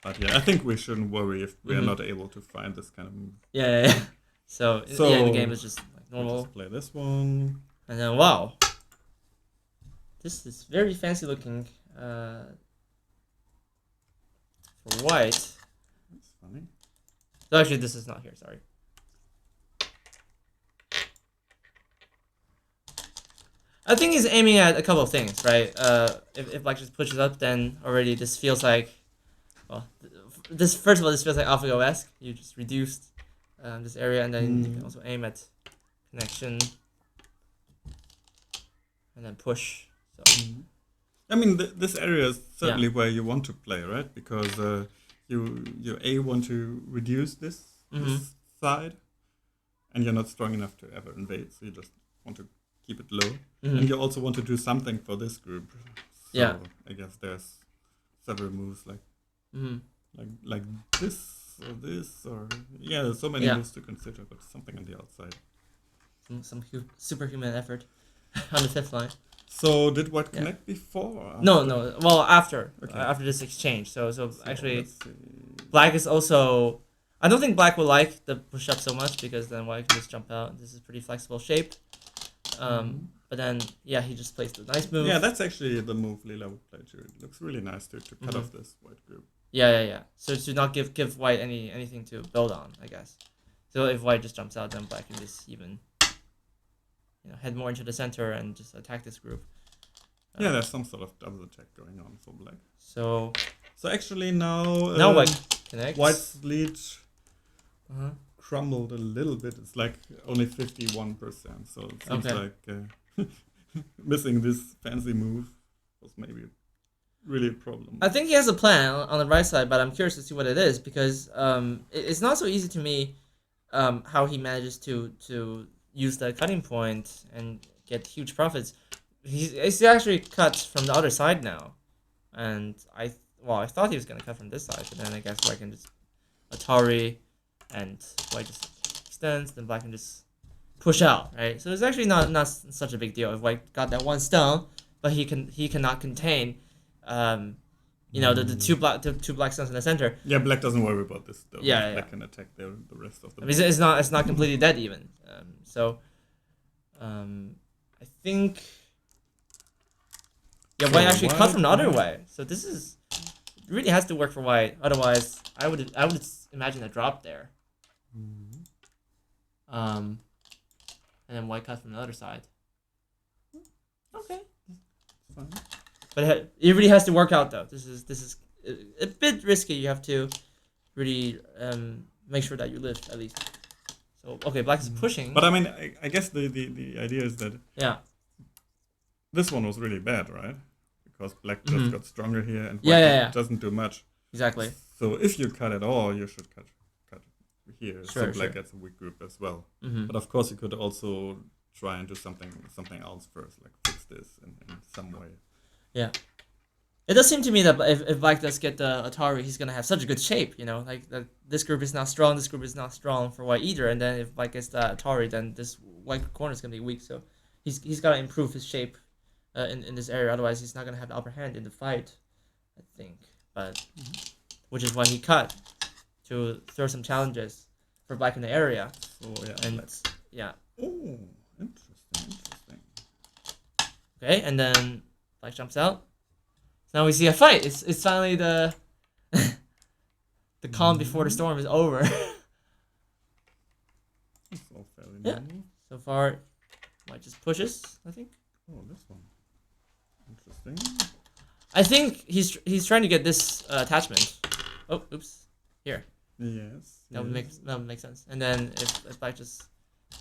But yeah, I think we shouldn't worry if we are not able to find this kind of move. Yeah. So the game is just like normal. We'll just play this one, and then wow, this is very fancy looking. For white. That's funny. So actually, this is not here. Sorry. I think he's aiming at a couple of things, right? If black just pushes up, then already this feels like, well, this first of all, this feels like AlphaGo-esque. You just reduced this area, and then you can also aim at connection, and then push. So. I mean, this area is certainly where you want to play, right? Because you want to reduce this side, and you're not strong enough to ever invade, so you just want to keep it low. And you also want to do something for this group. So I guess there's several moves like this or there's so many moves to consider, but something on the outside. Some superhuman effort on the fifth line. So did white connect before? Or after? No. Well, after this exchange. So actually, black is also. I don't think black will like the push up so much because then white can just jump out. This is pretty flexible shape. But then he just plays the nice move. Yeah, that's actually the move Lila would play too. It looks really nice to cut off this white group. Yeah. So to not give white anything to build on, I guess. So if white just jumps out, then black can just even. Head more into the center and just attack this group. There's some sort of double attack going on for black. So actually now white connects. White's lead crumbled a little bit. It's like only 51%. So it seems like missing this fancy move was maybe really a problem. I think he has a plan on the right side, but I'm curious to see what it is because it's not so easy to me how he manages to use the cutting point and get huge profits. He's actually cut from the other side now, and I thought he was gonna cut from this side, but then I guess black can just Atari, and white just extends, then black can just push out, right? So it's actually not such a big deal if white got that one stone, but he cannot contain, the two black stones in the center. Yeah, black doesn't worry about this though. Yeah, black can attack the rest of the. I mean, it's not completely dead even. I think. Yeah, white actually cut from the other way. So this is really has to work for white. Otherwise, I would imagine a drop there. And then white cut from the other side. Okay. Fine. But it really has to work out though. This is a bit risky. You have to really make sure that you live at least. So okay, black is pushing. But I mean, I guess the idea is that this one was really bad, right? Because black just got stronger here, and white doesn't do much. Exactly. So if you cut at all, you should cut here, so black gets a weak group as well. But of course, you could also try and do something else first, like fix this in some way. Yeah. It does seem to me that if black does get the Atari, he's gonna have such a good shape, like this group is not strong, this group is not strong for white either, and then if black gets the Atari, then this white corner is gonna be weak. So he's gotta improve his shape in this area, otherwise he's not gonna have the upper hand in the fight, I think. But which is why he cut to throw some challenges for black in the area. Oh yeah. Oh, interesting. Okay, and then black jumps out. So now we see a fight. It's finally the calm before the storm is over. That's all fairly normal. So far, white just pushes, I think. Oh, this one. Interesting. I think he's trying to get this attachment. Oh, oops. Here. Yes. That would make sense. And then if black just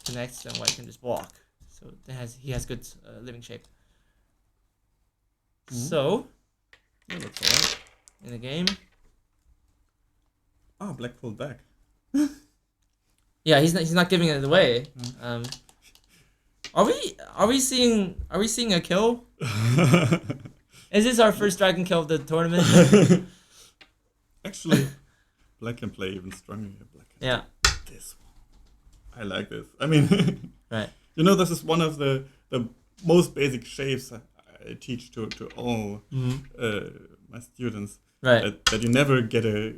connects, then white can just block. So he has good living shape. So, Yeah, that's alright. in the game, Ah, black pulled back. yeah, he's not giving it away. Are we seeing a kill? Is this our first dragon kill of the tournament? Actually, black can play even stronger here. Black can Yeah. do this one. I like this. I mean, Right. you know, this is one of the most basic shapes I teach to all my students. Right. That you never get a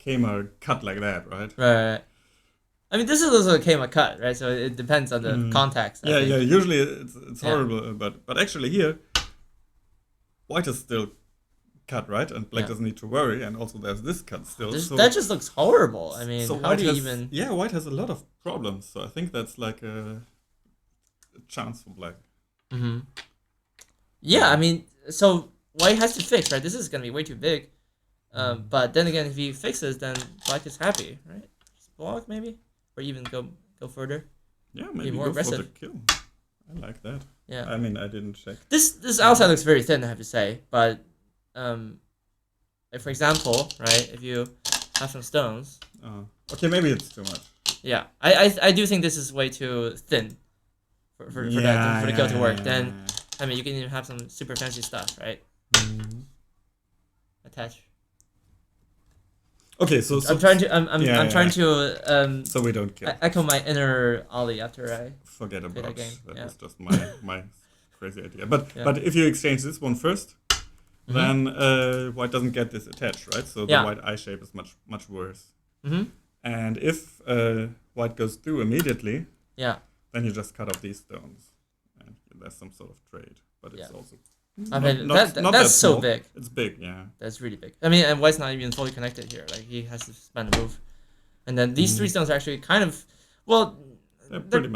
Kama cut like that, right? Right. I mean, this is also a Kama cut, right? So it depends on the context. I think. Yeah. Usually it's horrible, but actually here, white is still cut, right? And black doesn't need to worry. And also there's this cut still. So, that just looks horrible. I mean, so how do you has, even? Yeah, white has a lot of problems. So I think that's like a chance for black. Mm-hmm. Yeah, I mean, so white has to fix, right? This is gonna be way too big. But then again, if he fixes, then black is happy, right? Just block maybe, or even go further. Yeah, maybe more go aggressive. for the kill. I like that. Yeah. I mean, I didn't check. This outside looks very thin, I have to say. But like for example, right, if you have some stones. Okay, maybe it's too much. Yeah, I do think this is way too thin for the kill to work. Then I mean, you can even have some super fancy stuff, right? Attach. Okay, so I'm trying to so we don't kill. echo my inner Ollie after I Forget about that game. that. Yeah. Was just my crazy idea. But if you exchange this one first, then white doesn't get this attached, right? So the white eye shape is much worse. And if white goes through immediately, then you just cut off these stones, and there's some sort of trade. But it's also I mean, not that's so small. big. It's big, yeah. That's really big. I mean, and white's not even fully connected here. Like he has to spend a move, and then these three stones are actually kind of, well, they're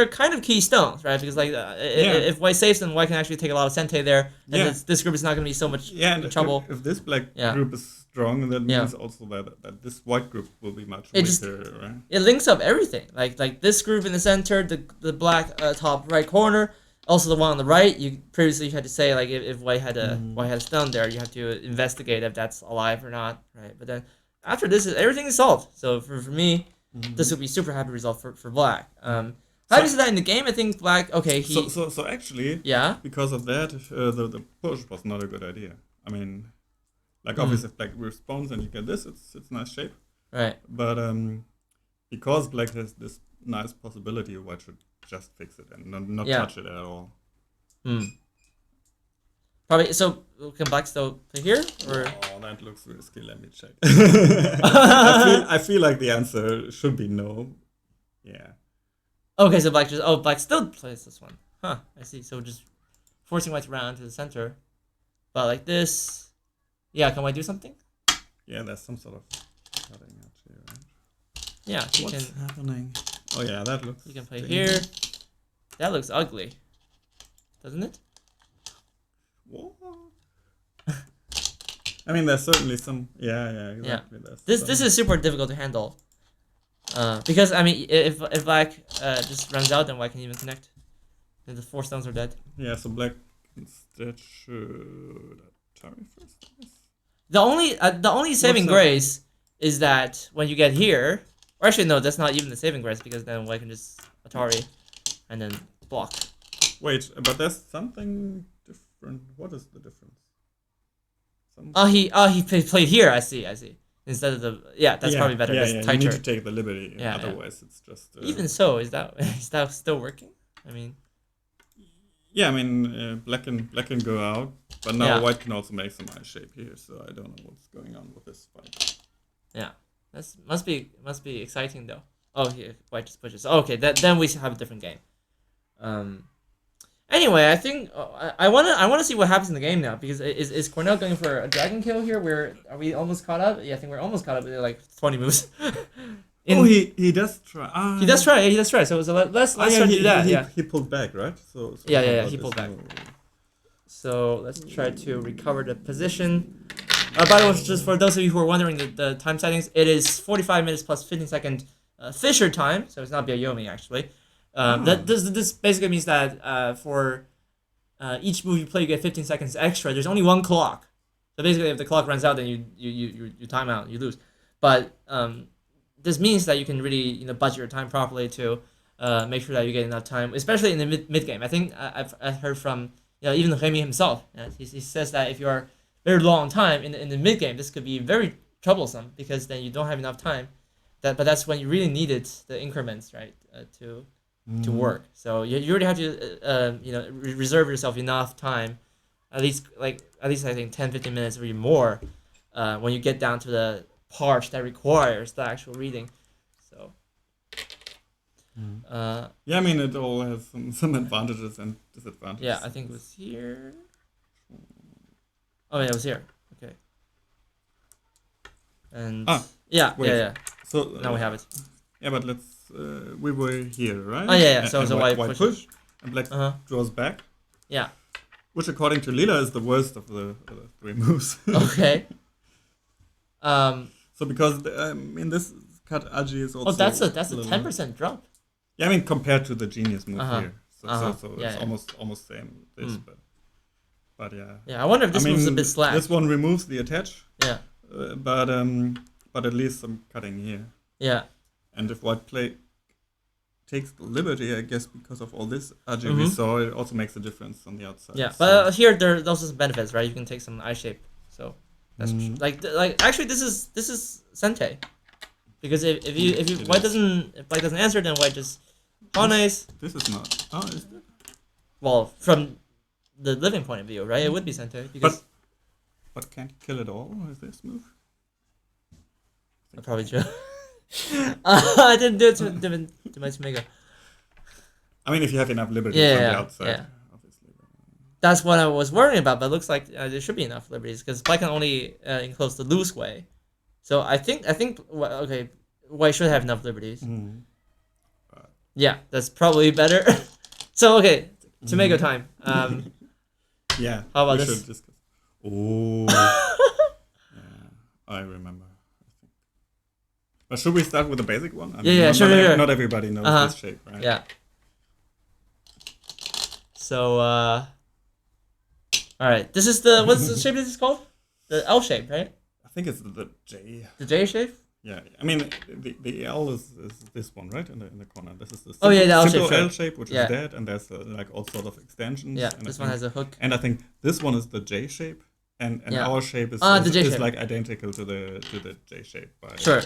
kind of key stones, right? Because like if white saves them, white can actually take a lot of sente there, and this group is not going to be so much in trouble. If this black group is strong, that means also that this white group will be much weaker, right? It links up everything. Like this group in the center, the black top right corner. Also, the one on the right, you previously had to say like if white had a stone there, you have to investigate if that's alive or not, right? But then after this, everything is solved. So for me, this would be super happy result for black. How do you see that in the game? I think black. Okay, so actually, because of that, the push was not a good idea. I mean, like obviously if black responds and you get this, it's nice shape, right? But because black has this nice possibility, white should just fix it and not touch it at all. Probably. So can black still play here? Or that looks risky. Let me check. I feel like the answer should be no. Yeah. Okay, so black still plays this one. Huh? I see. So just forcing white around to the center, but like this. Yeah, can white do something? Yeah, there's some sort of cutting out here, right? Yeah, what's happening? Oh yeah, that looks. You can play here. That looks ugly, doesn't it? What? I mean, there's certainly some. Yeah, exactly. Yeah. This is super difficult to handle. Because I mean, if black just runs out, then white can even connect. And the 4 stones are dead. Yeah, so black instead should Atari first. The only saving grace is that when you get here, or actually no, that's not even the saving grace because then white can just Atari, and then block. Wait, but there's something different. What is the difference? He played here. I see. Instead of that's probably better. Yeah, tighter. You need to take the liberty. Otherwise, it's just. Even so, is that still working? I mean. Yeah, I mean, black can go out, but now white can also make some eye shape here. So I don't know what's going on with this fight. Yeah, that must be exciting though. Oh, here white just pushes. Okay, then we have a different game. Anyway, I think I wanna see what happens in the game now because is Cornel going for a dragon kill here? Are we almost caught up? Yeah, I think we're almost caught up with like 20 moves. He does try. He does try. So let's try to do that. He pulled back, right? So he pulled back. So let's try to recover the position. By the way, just for those of you who are wondering the time settings, it is 45 minutes plus 15-second Fisher time, so it's not Byayomi actually. This basically means that for each move you play, you get 15 seconds extra. There's only one clock. So basically, if the clock runs out, then you time out, you lose. But this means that you can really budget your time properly to make sure that you get enough time, especially in the mid game. I think I've heard from even Remi himself. He says that if you are very low on time in the mid game, this could be very troublesome because then you don't have enough time. But that's when you really needed the increments, right, to work. So you already have to reserve yourself enough time, at least I think 10-15 minutes or even more, when you get down to the part that requires the actual reading. So yeah, I mean it all has some advantages and disadvantages. Yeah, I think it was here. Oh yeah, it was here. Okay. And yeah. So now we have it. Yeah, but let's. We were here, right? Oh yeah. So white push, and black draws back. Yeah. Which, according to Lila, is the worst of the three moves. Okay. So because in this cut, Aji is also. Oh, that's a 10% drop. Yeah, I mean compared to the genius move here, so yeah, it's almost same this, but yeah. Yeah, I wonder if this move's a bit slack. This one removes the attach. Yeah. But at least some cutting here. Yeah. And if white takes the liberty, I guess, because of all this Aji we saw, it also makes a difference on the outside. Yeah, but here there's also some benefits, right? You can take some eye shape, so that's like actually this is Sente, because if white doesn't answer, then white just Hanes. This is not. Oh, is it? Well, from the living point of view, right? It would be Sente because. But can't kill it all with this move. Probably true. I didn't do it to my Omega. I mean, if you have enough liberties on the outside, obviously. That's what I was worrying about, but it looks like there should be enough liberties because black can only enclose the loose way. So I think white should have enough liberties. Yeah, that's probably better. So Omega time. Yeah. How about this? Discuss. Oh. Yeah, I remember. But should we start with the basic one? I mean, sure. Not everybody knows this shape, right? Yeah. So, all right. This is what's the shape this is called? The L shape, right? I think it's the J. The J shape? Yeah. I mean, the L is this one, right? In the corner. This is the the L shape, simple L shape, which is dead, and there's all sort of extensions. Yeah, and this one has a hook. And I think this one is the J shape. And our shape is like identical to the J shape. Sure.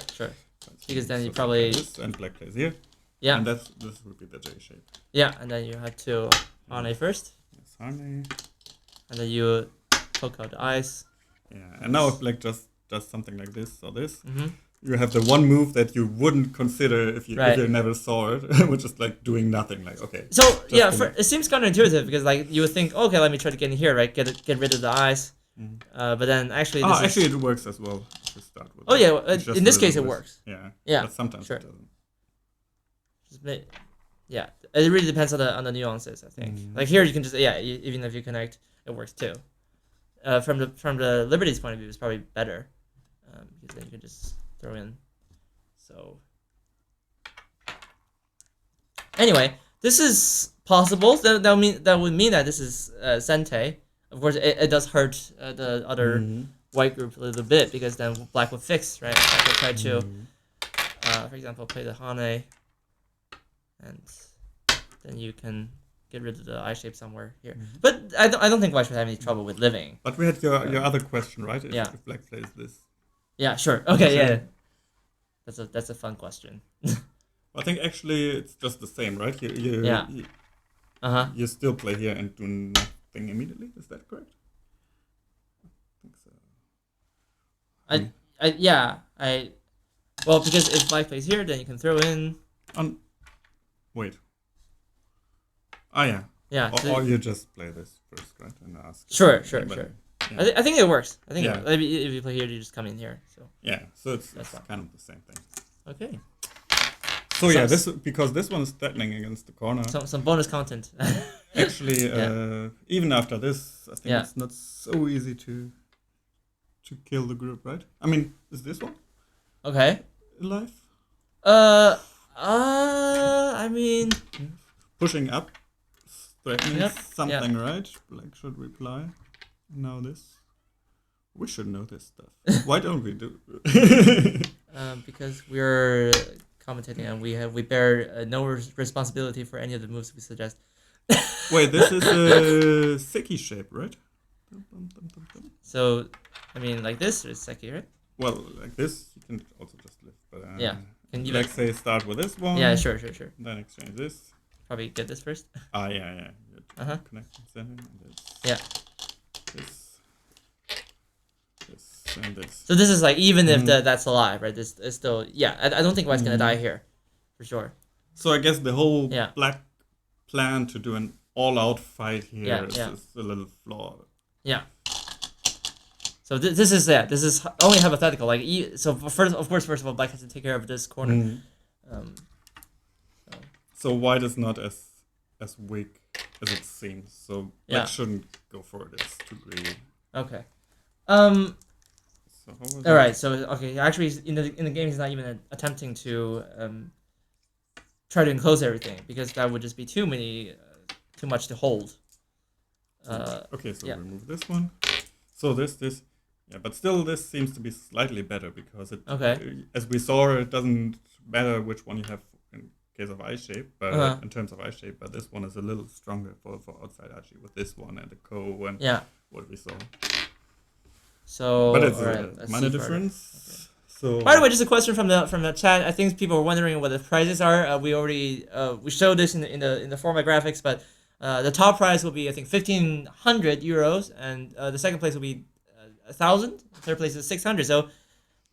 Because then you probably this and black plays here. Yeah. And this would be the J shape. Yeah, and then you have to Hane first. Yes, Hane. And then you poke out the eyes. Yeah, and now if black just does something like this or this, you have the one move that you wouldn't consider if you never saw it, which is like doing nothing. Like So it seems counterintuitive because like you would think, okay, let me try to get in here, right? Get rid of the eyes. But then actually, it works as well to start with. Oh yeah, in this case it works. Yeah. But sometimes it doesn't. Yeah, it really depends on the nuances. I think like here you can just even if you connect, it works too. From the Liberty's point of view, it's probably better because then you can just throw in. So anyway, this is possible. That would mean that this is Sente. Of course, it does hurt the other white group a little bit because then black would fix, right? Black would try to, for example, play the Hane, and then you can get rid of the eye shape somewhere here. But I don't think white should have any trouble with living. But we had your other question, right? If black plays this. Yeah, sure. Okay, yeah. That's a fun question. I think actually it's just the same, right? You still play here and do nothing immediately. Is that correct? I think so. Well, because if black plays here, then you can throw in. Wait. Yeah. Yeah. Or you just play this first, right, and ask. Sure. Yeah. I think it works. I think if you play here, you just come in here. So. Yeah. So it's kind of the same thing. Okay. So because this one is threatening against the corner. Some bonus content. Actually, even after this, I think it's not so easy to kill the group, right? I mean, is this one okay alive? I mean, pushing up threatening Yep. something, right? Black should reply. Now this. We should know this stuff. Why don't we do? Because we're commentating and we bear no responsibility for any of the moves we suggest. Wait, this is a Seki shape, right? So, I mean, like this is Seki, right? Well, like this, you can also just lift. But, Yeah. Can you like say start with this one. Yeah, sure. Then exchange this. Probably get this first. Yeah. Uh-huh. Connections in. This. Yeah. This and this. So this is like even if that's alive, right? This is still I don't think White's gonna die here, for sure. So I guess the whole Yeah. Black plan to do an all-out fight here is Yeah. a little flawed. Yeah. So this is only hypothetical. Like so first of all, Black has to take care of this corner. So White is not as weak as it seems. So Black shouldn't go for this too greedy. Okay. So how was All right. So okay. Actually, in the game, he's not even attempting to try to enclose everything because that would just be too much to hold. Okay. So remove this one. So this. Yeah, but still, this seems to be slightly better because it. Okay. As we saw, it doesn't matter which one you have in case of eye shape, but in terms of eye shape, but this one is a little stronger for outside actually with this one and the Ko and what we saw. So, but it's a minor difference. Okay. So. By the way, just a question from the chat. I think people were wondering what the prizes are. We already we showed this in the format graphics, but the top prize will be I think 1,500 euros, and the second place will be 1,000. Third place is 600. So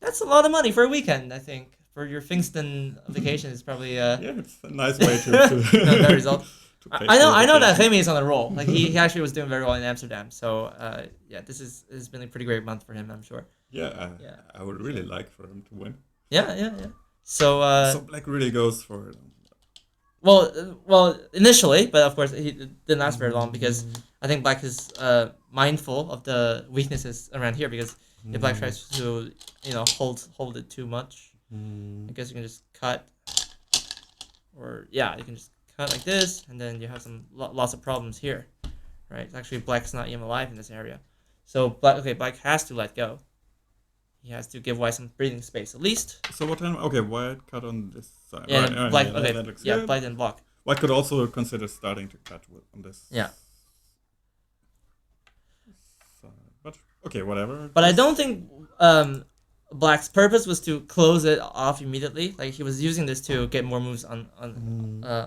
that's a lot of money for a weekend. I think for your Pfingsten vacation is probably it's a nice way to that result. I know that Remi is on the roll. Like he actually was doing very well in Amsterdam. So this has been a pretty great month for him, I'm sure. I would really like for him to win. Yeah. So Black really goes for it. Well, initially, but of course he didn't last very long because I think Black is mindful of the weaknesses around here because if Black tries to hold it too much, I guess you can just cut, or you can just cut like this, and then you have some lots of problems here, right? Actually, Black's not even alive in this area, so Black has to let go. He has to give White some breathing space at least. So what time? Okay, White cut on this side. Yeah, right, Black. that looks good. Black didn't block. White could also consider starting to cut on this. Yeah. Side. But okay, whatever. But I don't think Black's purpose was to close it off immediately. Like he was using this to get more moves on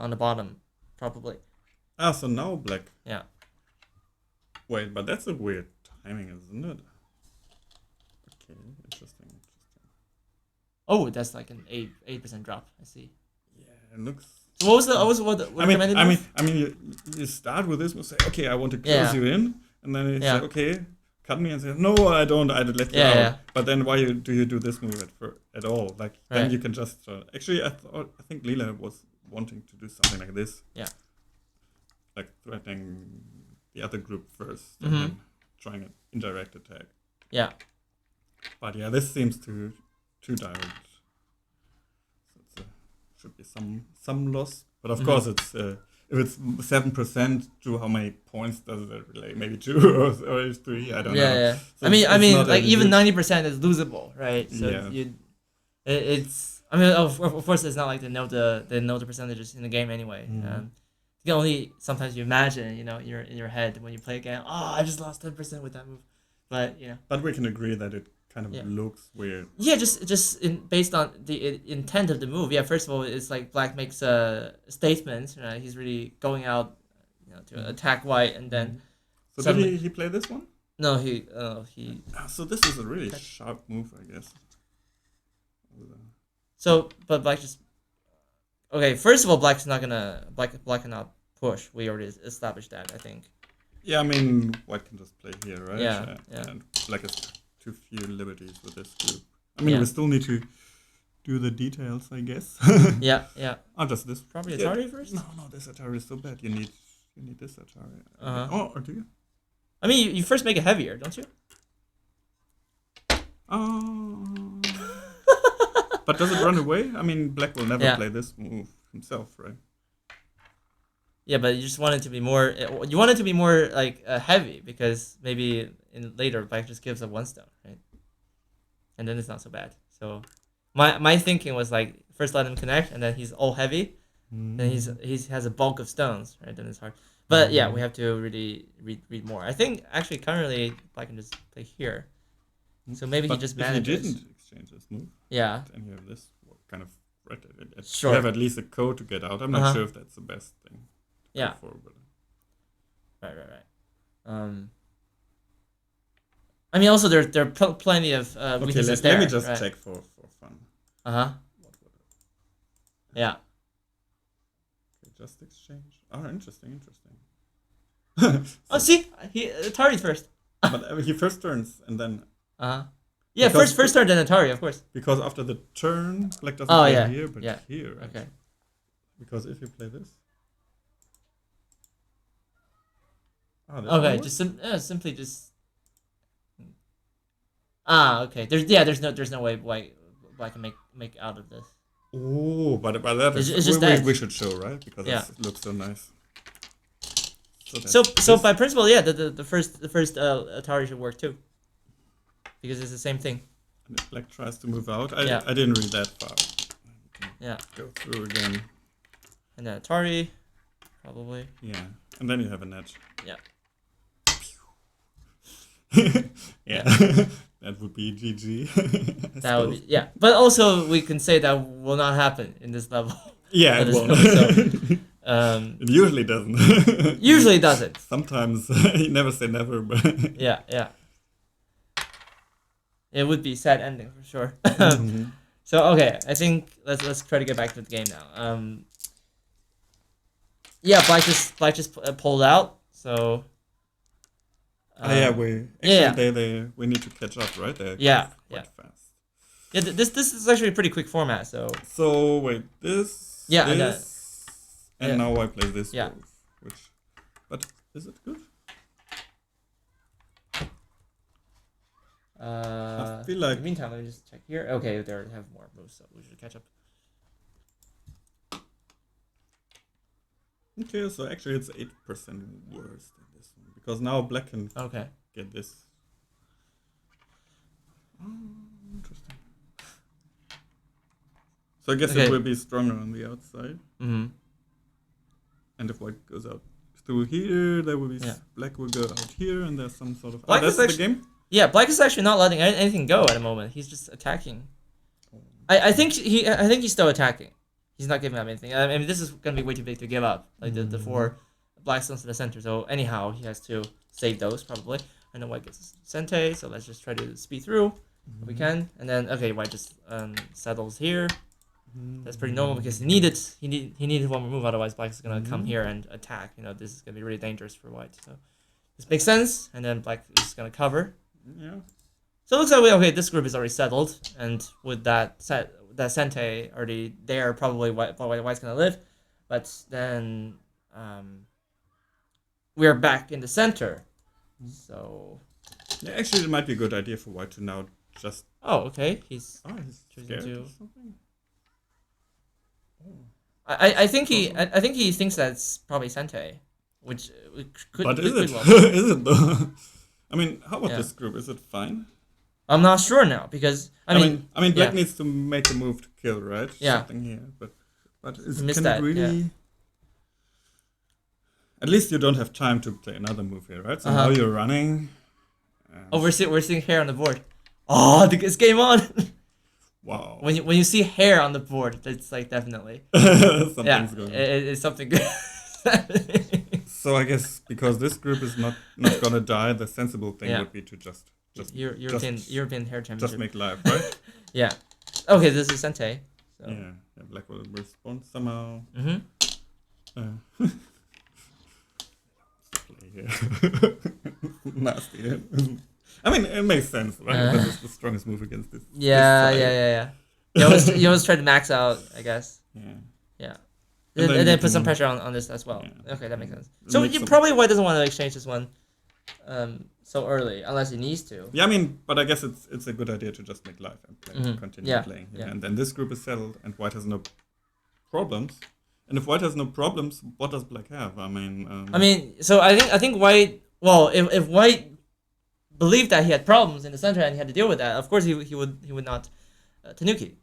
the bottom, probably. So now Black. Yeah. Wait, but that's a weird timing, isn't it? Okay, interesting. Oh, that's like an 8% drop. I see. Yeah, it looks. So what was the recommended move? I mean, you start with this and say, okay, I want to close you in, and then you say, okay, cut me, and say, no, I don't. I let you out. Yeah. But then why do you do this move at all? Like then you can just actually, I think Lila was wanting to do something like this. Yeah. Like threatening the other group first, and then trying an indirect attack. Yeah. But yeah, this seems too direct. So should be some loss. But of course, it's if it's 7%, to how many points does it relate? Maybe 2 or 3. I don't know. Yeah. So I mean, like even 90% is losable, right? So it's. I mean, of course, it's not like they know the percentages in the game anyway. You can only sometimes you imagine, you're in your head when you play a game. Oh, I just lost 10% with that move, but But we can agree that it kind of looks weird. Yeah, just based on the intent of the move. Yeah, first of all, it's like Black makes a statement. Right? He's really going out, to attack White, and then. So did he play this one? No, he. So this is a really sharp move, I guess. So, but Black just. Okay, first of all, Black cannot push. We already established that, I think. Yeah, I mean, White can just play here, right? Yeah. And Black has too few liberties with this group. I mean, we still need to do the details, I guess. Yeah. Oh, just this. Probably Atari first? No, this Atari is so bad. You need this Atari. Oh, or do you? I mean, you first make it heavier, don't you? Oh. But does it run away? I mean, Black will never play this move himself, right? Yeah, but you just want it to be more. You want it to be more like heavy because maybe in later black just gives up one stone, right? And then it's not so bad. So my thinking was like first let him connect, and then he's all heavy. Then he has a bulk of stones, right? Then it's hard. But yeah, we have to really read more. I think actually currently black can just play here. So maybe but he just if manages. he didn't exchange this move, Yeah. and you have this kind of right. Sure. You have at least a code to get out. I'm not sure if that's the best thing. Yeah. For, but... Right. I mean, also there are plenty of weaknesses there. Let me just check for fun. Yeah. Okay, just exchange. Oh, interesting. Oh, see, he Atari first. But he first turns and then. Yeah, first turn then Atari, of course. Because after the turn, black doesn't play here, but here. Right? Okay. Because if you play this. Okay, just simply just. Okay. There's no way black can make out of this. Oh, but that is it's just we should show, right? Because it looks so nice. So by principle, yeah, the first Atari should work too. Because it's the same thing. And if black tries to move out, I didn't read that far. Yeah. Go through again. And then Atari, probably. Yeah, and then you have an edge. Yeah. Yeah. That would be GG. That would be but also we can say that will not happen in this level. Yeah, it won't. It usually doesn't. Usually doesn't. Sometimes you never say never, but yeah. It would be sad ending for sure. So okay, I think let's try to get back to the game now. Yeah, black just pulled out. So. We need to catch up, right? They're quite fast. Yeah, this is actually a pretty quick format. So wait, this. Yeah, this, and now I play this. Yeah. But is it good? I feel like. In the meantime, let me just check here. Okay, they already have more moves, so we should catch up. Okay, so actually it's 8% worse than this one because now black can get this. Oh, interesting. So I guess it will be stronger on the outside. Mm-hmm. And if white goes out through here, there will be black will go out here, and there's some sort of. That's the game. Yeah, black is actually not letting anything go at the moment. He's just attacking. I think he's still attacking. He's not giving up anything. I mean, this is gonna be way too big to give up. Like the 4 black stones to the center. So anyhow, he has to save those probably. I know white gets Sente, so let's just try to speed through if we can. And then white just settles here. That's pretty normal because he needed one more move. Otherwise, black is gonna come here and attack. You know, this is gonna be really dangerous for white. So this makes sense. And then black is gonna cover. Yeah. So it looks like this group is already settled, and with that Sente already there, probably white's gonna live, but then we're back in the center. So actually, it might be a good idea for white to now just. He's choosing to. I think he thinks that's probably Sente, which could. But is it? Is it though? I mean, how about this group? Is it fine? I'm not sure now because I mean, black needs to make a move to kill, right? Yeah. Something here, but can it really? Yeah. At least you don't have time to play another move here, right? So now you're running. We're seeing hair on the board. Oh, it's game on. Wow. When you see hair on the board, it's like definitely something's going. It's something good. So I guess because this group is not gonna die, the sensible thing would be to just European hair championship. Just make live, right? Yeah. Okay, this is Sente. So. Yeah, black will respond somehow. Nasty. I mean, it makes sense, right? This is the strongest move against this. Yeah. You always try to max out, I guess. Yeah. And then put some pressure on this as well. Yeah. Okay, that makes sense. So probably white doesn't want to exchange this one so early, unless he needs to. Yeah, I mean, but I guess it's a good idea to just make live and continue playing here. And then this group is settled, and white has no problems. And if white has no problems, what does black have? I mean, so I think white. Well, if white believed that he had problems in the center and he had to deal with that, of course he would not Tanuki.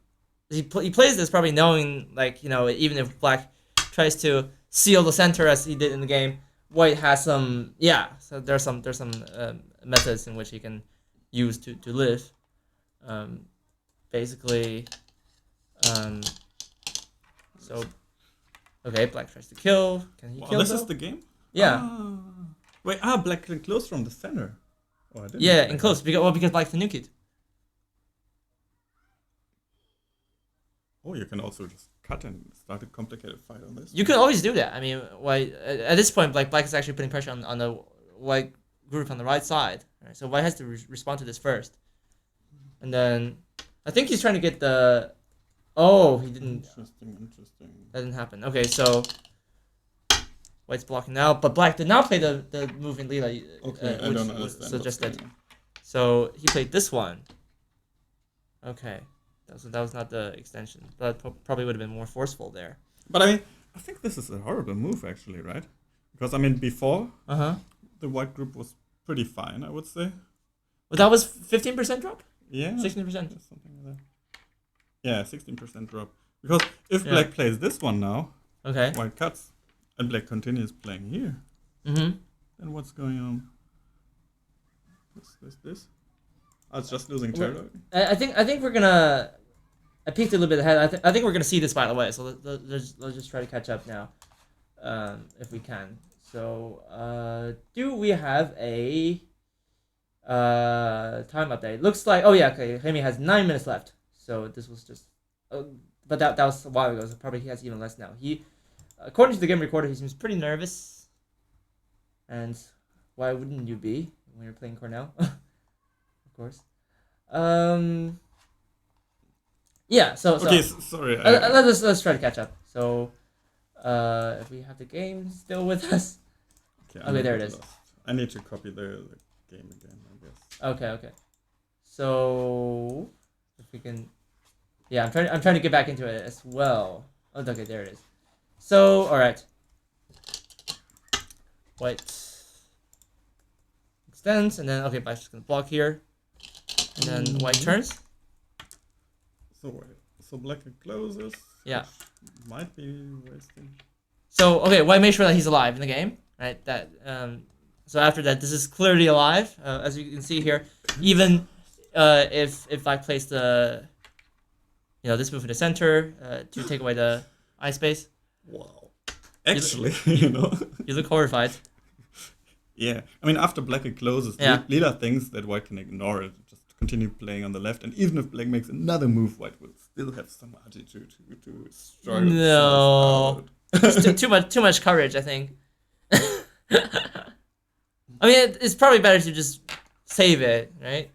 He plays this probably knowing, like, even if black tries to seal the center as he did in the game, white has some, so there's some methods in which he can use to live. Basically, so okay, black tries to kill. Can he kill? This though? is the game. Yeah. Wait, black can close from the center. Oh, I didn't Yeah, know in close because black Tanuki'd. Oh, you can also just cut and start a complicated fight on this. You can always do that. I mean, white at this point, black is actually putting pressure on the white group on the right side. Right? So white has to respond to this first, and then I think he's trying to get the. Oh, he didn't. Interesting. That didn't happen. Okay, so white's blocking now, but black did not play the move in Lila. Okay, I don't understand. Suggested. So he played this one. Okay. That was not the extension, but probably would have been more forceful there. But I mean, I think this is a horrible move, actually, right? Because I mean, before the white group was pretty fine, I would say. But that was 15% drop. Yeah, 16%. Something like that. Yeah, 16% drop. Because if black plays this one now, white cuts, and black continues playing here. Then what's going on? This. Oh, it's just losing territory. I think we're gonna. I peeked a little bit ahead. I think we're gonna see this, by the way. So let's just try to catch up now, if we can. So do we have a time update? Looks like okay. Remi has 9 minutes left. So this was just, but that was a while ago. So probably he has even less now. He, according to the game recorder, he seems pretty nervous. And why wouldn't you be when you're playing Cornel? Of course. Yeah. So okay. Sorry. Let's try to catch up. So, if we have the game still with us. Okay, there it is. I need to copy the game again, I guess. Okay. So, if we can, I'm trying to get back into it as well. Oh, okay, there it is. So, all right. White extends, and then black's just gonna block here. And then white turns. So black closes. Yeah. Might be wasting. So white makes sure that he's alive in the game, right? That so after that, this is clearly alive, as you can see here. Even if black plays the, this move in the center to take away the eye space. Wow. Actually, you look horrified. Yeah, I mean, after black closes, Lila thinks that white can ignore it, just continue playing on the left, and even if black makes another move, white will still have some attitude to struggle. No, too much courage, I think. I mean, it's probably better to just save it, right?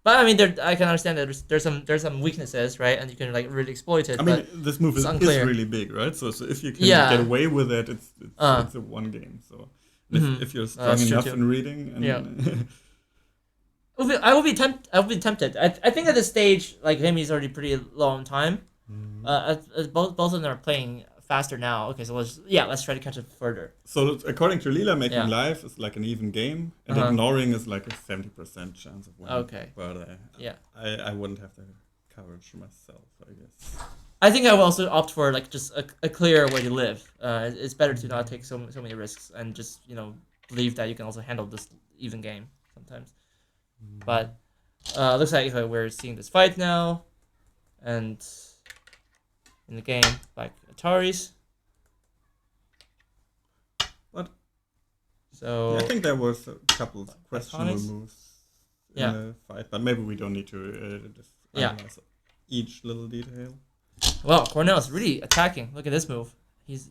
But I mean, I can understand that there's some weaknesses, right? And you can really exploit it. I mean, this move is really big, right? So if you can get away with it, it's a one game. So. If you're strong enough in reading, and I will be tempted. I think at this stage, like Remi's already pretty low on time. Both of them are playing faster now. Okay, so let's try to catch up further. So according to Lila, making live is like an even game, and ignoring is like a 70% chance of winning. Okay. But I wouldn't have the courage myself, I guess. I think I will also opt for like just a clear way to live. It's better to not take so many risks and just believe that you can also handle this even game sometimes. But looks like we're seeing this fight now, and in the game like Ataris. What? So I think there was a couple of questionable moves in the fight, but maybe we don't need to analyze each little detail. Well, Cornel is really attacking. Look at this move. He's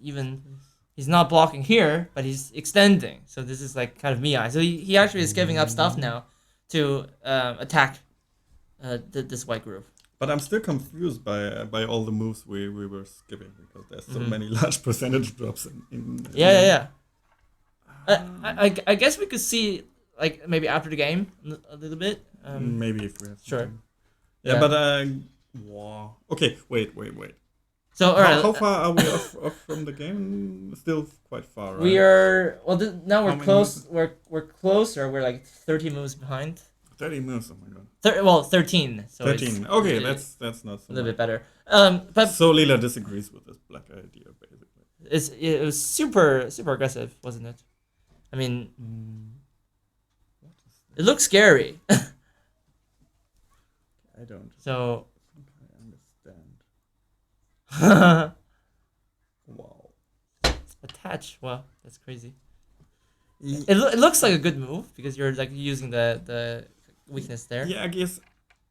not blocking here, but he's extending. So this is like kind of Mii. So he actually is giving up stuff now to attack this white group. But I'm still confused by all the moves we were skipping because there's so many large percentage drops in Yeah. I guess we could see like maybe after the game a little bit. Maybe if we have sure. Yeah, but wow. Okay, wait. So all How right, far are we off from the game? Still quite far, right? we are well. Now How we're many close. moves? We're closer. We're like 30 moves behind. 30 moves. Oh my god. Well, 13. So it's 13. Okay, a that's not so little much. bit better. But So Lila disagrees with this black idea, basically. it was super aggressive, wasn't it? I mean, What is it looks scary. I don't So think I understand. Wow. attach. Wow, that's crazy. It looks like a good move because you're like using the weakness there. Yeah, I guess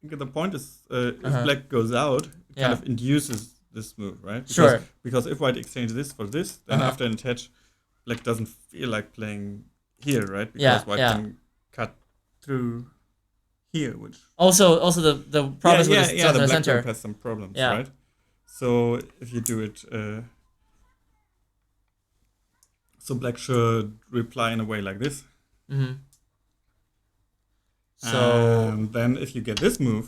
the point is if Uh-huh. black goes out, it kind Yeah. of induces this move, right? Sure. Because if white exchange this for this, then Uh-huh. after an attach, black doesn't feel like playing here, right? Because Yeah, white yeah. can cut through here, which Also the problems with the the black center. group has some problems, Yeah. right? So if you do it, so black should reply in a way like this. Mm-hmm. So And then if you get this move,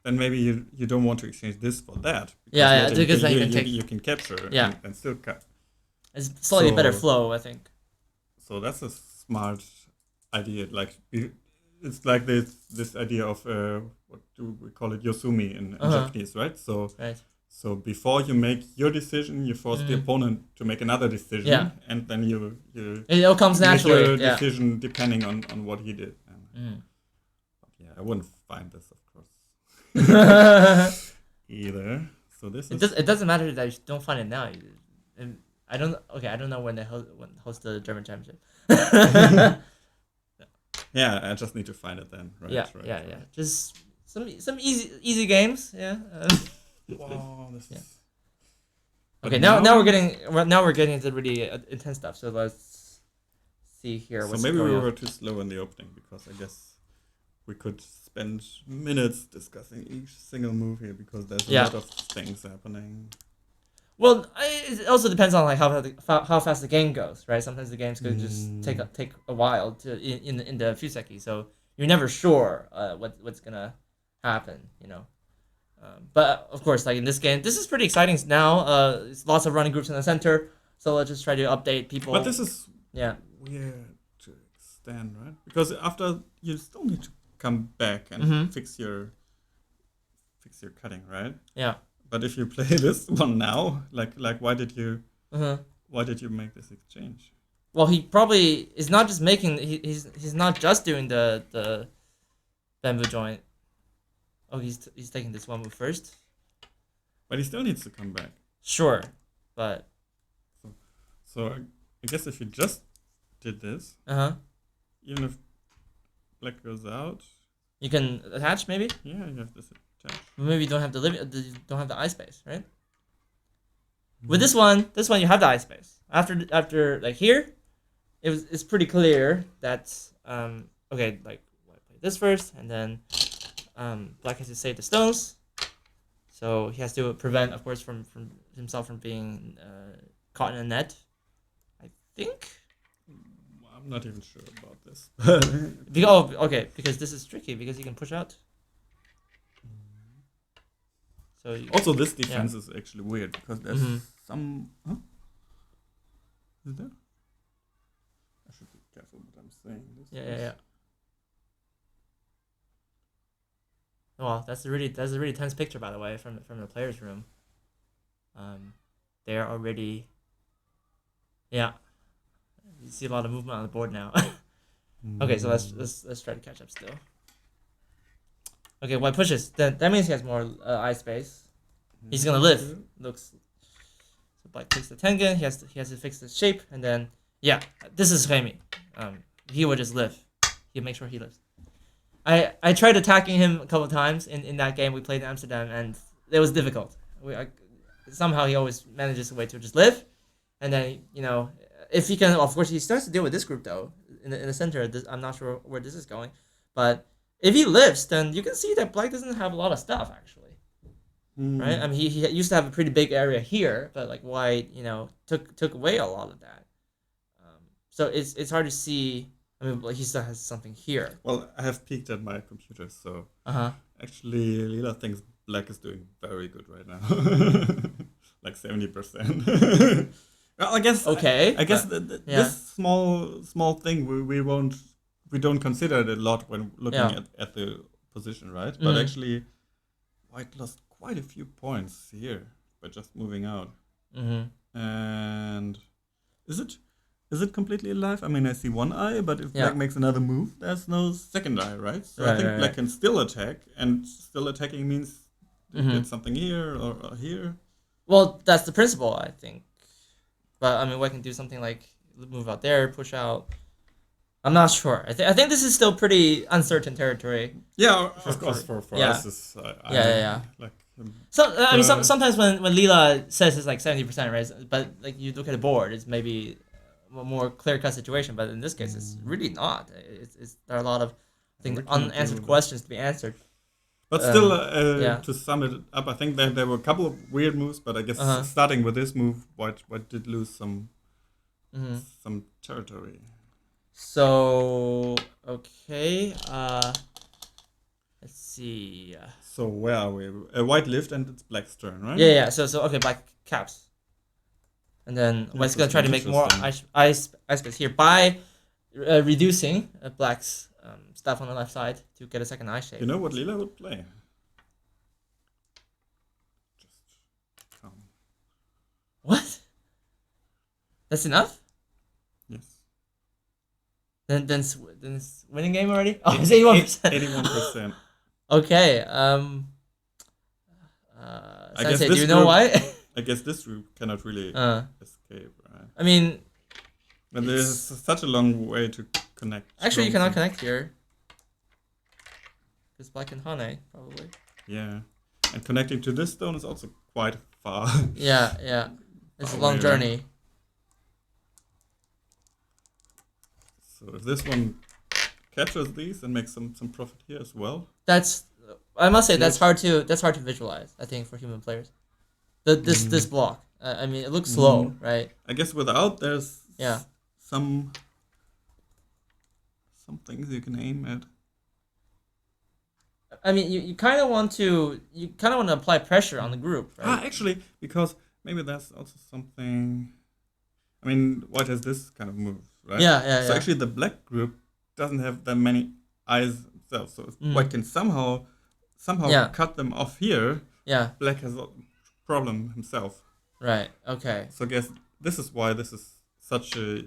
then maybe you don't want to exchange this for that. Yeah, yeah, later because then you can take- you can capture Yeah. and still cut. it's slightly better So- flow, I think. So that's a smart idea. Like it's like this idea of what do we call it, Yosumi in Uh-huh. Japanese, right? Right. So before you make your decision, you force the Mhm. opponent to make another decision, Yeah. and then you It all comes make naturally. your Yeah. decision depending on what he did. And, Mm. yeah, I wouldn't find this, of course, either. So this is It doesn't matter that you don't find it now. I don't know when they host the German championship. yeah. I just need to find it then. Right. Yeah, right, yeah, right. yeah. Just some easy games. Yeah. Wow, this Yeah. is. But Okay, now we're getting into really intense stuff. So let's see here. So What's maybe going we on. were too slow in the opening because I guess we could spend minutes discussing each single move here because there's a Yeah. lot of things happening. Well, it also depends on like how fast the game goes, right? Sometimes the games could just take a while to in the fuseki, so you're never sure what's gonna happen, you know. But of course, like in this game, this is pretty exciting now. It's lots of running groups in the center, so let's just try to update people. But this is Yeah, weird to extend, right? Because after you still need to come back and Mhm. fix your cutting, right? yeah. But if you play this one now, like why did you Uh-huh. make this exchange? Well, he probably is not just making. He's not just doing the bamboo joint. Oh, he's taking this one move first. But he still needs to come back. Sure, but So I guess if you just did this, uh-huh. even if black goes out, You can attach maybe. yeah, you have this attach. Maybe you don't have you don't have the eye space, right? With this one you have the eye space. After like here, it's pretty clear that okay, like I play this first and then black has to save the stones, so he has to prevent, of course, from himself from being caught in a net. I think. I'm not even sure about this. Okay, because this is tricky because you can push out. So Also, this defense is actually weird because there's Mhm. some. Huh? Is there? I should be careful what I'm saying. This is- yeah. Well, that's a really tense picture, by the way, from the players' room. They're already. Yeah. You see a lot of movement on the board now. Okay, so let's try to catch up still. Okay, white pushes. Then that means he has more eye space. He's gonna live. Looks. So black takes the tengen. He has to fix the shape, and then yeah, this is Remi. He would just live. He make sure he lives. I tried attacking him a couple times in that game we played in Amsterdam, and it was difficult. Somehow he always manages a way to just live, and then if he can, of course he starts to deal with this group though in the center. I'm not sure where this is going, but if he lives, then you can see that black doesn't have a lot of stuff actually, right? I mean he used to have a pretty big area here, but like white took away a lot of that. So it's hard to see. I mean, like he still has something here. Well, I have peeked at my computer, so Uh huh. actually, Lila thinks black is doing very good right now. like 70%. Well, I guess Okay, I guess yeah. this small thing we don't consider it a lot when looking Yeah. at the position, right? But Mhm. actually, White lost quite a few points here by just moving out. Mhm. And is it completely alive? I mean, I see one eye, but if Yeah. Black makes another move, there's no second eye, right? So I Right. think Right. Black Right. can still attack, and still attacking means you get Mhm. something here or here. Well, that's the principle, I think. But I mean, White can do something like move out there, push out. I'm not sure. I think this is still pretty uncertain territory. Yeah, of For course, for yeah. us, is Yeah. Yeah. Yeah. like So I mean, the sometimes when Leela says it's like 70%, right? But like you look at the board, it's maybe a more clear cut situation. But in this case, it's really not. It's there are a lot of I think we cannot deal unanswered with that. questions to be answered. But still, Yeah. to sum it up, I think that there were a couple of weird moves, but I guess Uh huh. starting with this move, White did lose Hmm. some territory. So okay. Let's see. So where are we? White lived, and it's Black's turn, right? Yeah. Yeah. So okay. Black caps, and then White's gonna try to make more Interesting. ice space here by reducing Black's stuff on the left side to get a second eye shape. You know what Lila would play? Just calm. What? That's enough? Yes. Then it's winning game already? Oh, it's 81%. 81%. Okay. I guess Sensei, this do you know group- why? I guess this group cannot really escape, right? I mean, But there's such a long way to connect. actually, you cannot stones. connect here. Because Black and Hane, probably. Yeah. And connecting to this stone is also quite far. Yeah, yeah. It's a Oh, long yeah. journey. So if this one captures these and makes some profit here as well. That's, I must say, Huge. that's hard to visualize. I think for human players, this block. I mean, it looks slow, right? I guess without there's Yeah. some things you can aim at. I mean, you kind of want to apply pressure on the group, right? Actually, because maybe there's also something. I mean, White has this kind of move, right? Yeah. So actually, the Black group doesn't have that many eyes itself. So if White can somehow Yeah. cut them off here, Yeah. Black has a problem himself. Right. Okay. So I guess this is why this is such a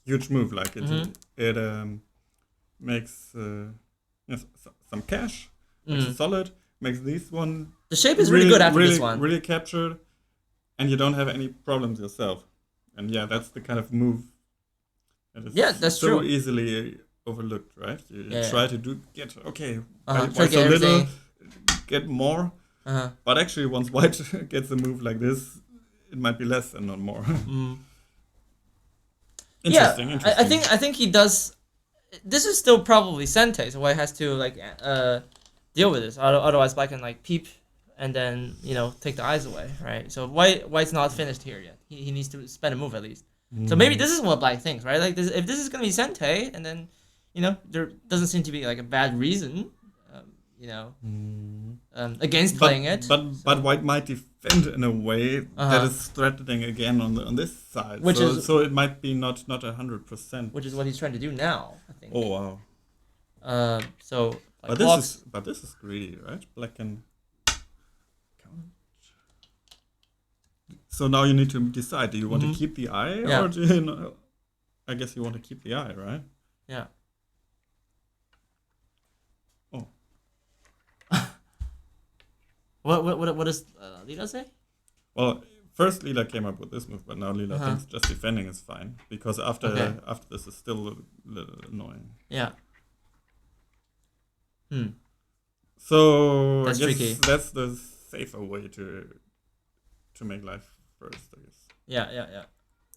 huge move. Like it makes some cash, makes it solid, makes this one The shape is really good after really, this one. really captured, and you don't have any problems yourself. And yeah, that's the kind of move that is that's so true. easily overlooked, right? You Yeah. try to get okay, Try why to get so little, everything. get more. But actually, once White gets a move like this, it might be less and not more. Interesting. I think he does. This is still probably Sente, so White has to like deal with this. Otherwise, Black can like peep and then take the eyes away, right? So White's not finished here yet. He needs to spend a move at least. So maybe this is what Black thinks, right? Like if this is gonna be Sente, and then there doesn't seem to be like a bad reason, against playing it. But White might defend in a way that is threatening again on this side. Which is- so it might be not 100%. Which is what he's trying to do now, I think. Oh wow! So like But blocks, this is greedy, right? Black can. So now you need to decide: do you want to keep the eye, Yeah. or do you know? I guess you want to keep the eye, right? yeah. Oh. What does Lila say? Well, first Lila came up with this move, but now Lila thinks just defending is fine because after this is still a little annoying. Yeah. So That's I guess tricky. that's the safer way to make life first, I guess. Yeah.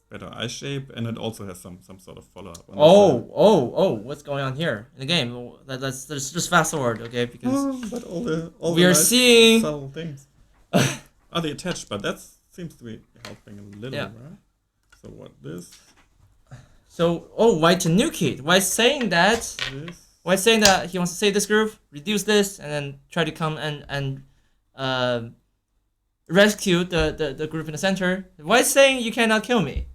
Better eye shape, and it also has some sort of follow up. Oh! What's going on here in the game? Let's just fast forward, okay? Because but all we the are nice seeing. subtle things are they attached, but that seems to be helping a little, Yeah. right? So what this? So White to nuke it. White's saying that. This? White's saying that he wants to save this group, reduce this, and then try to come and rescue the group in the center. White's saying you cannot kill me,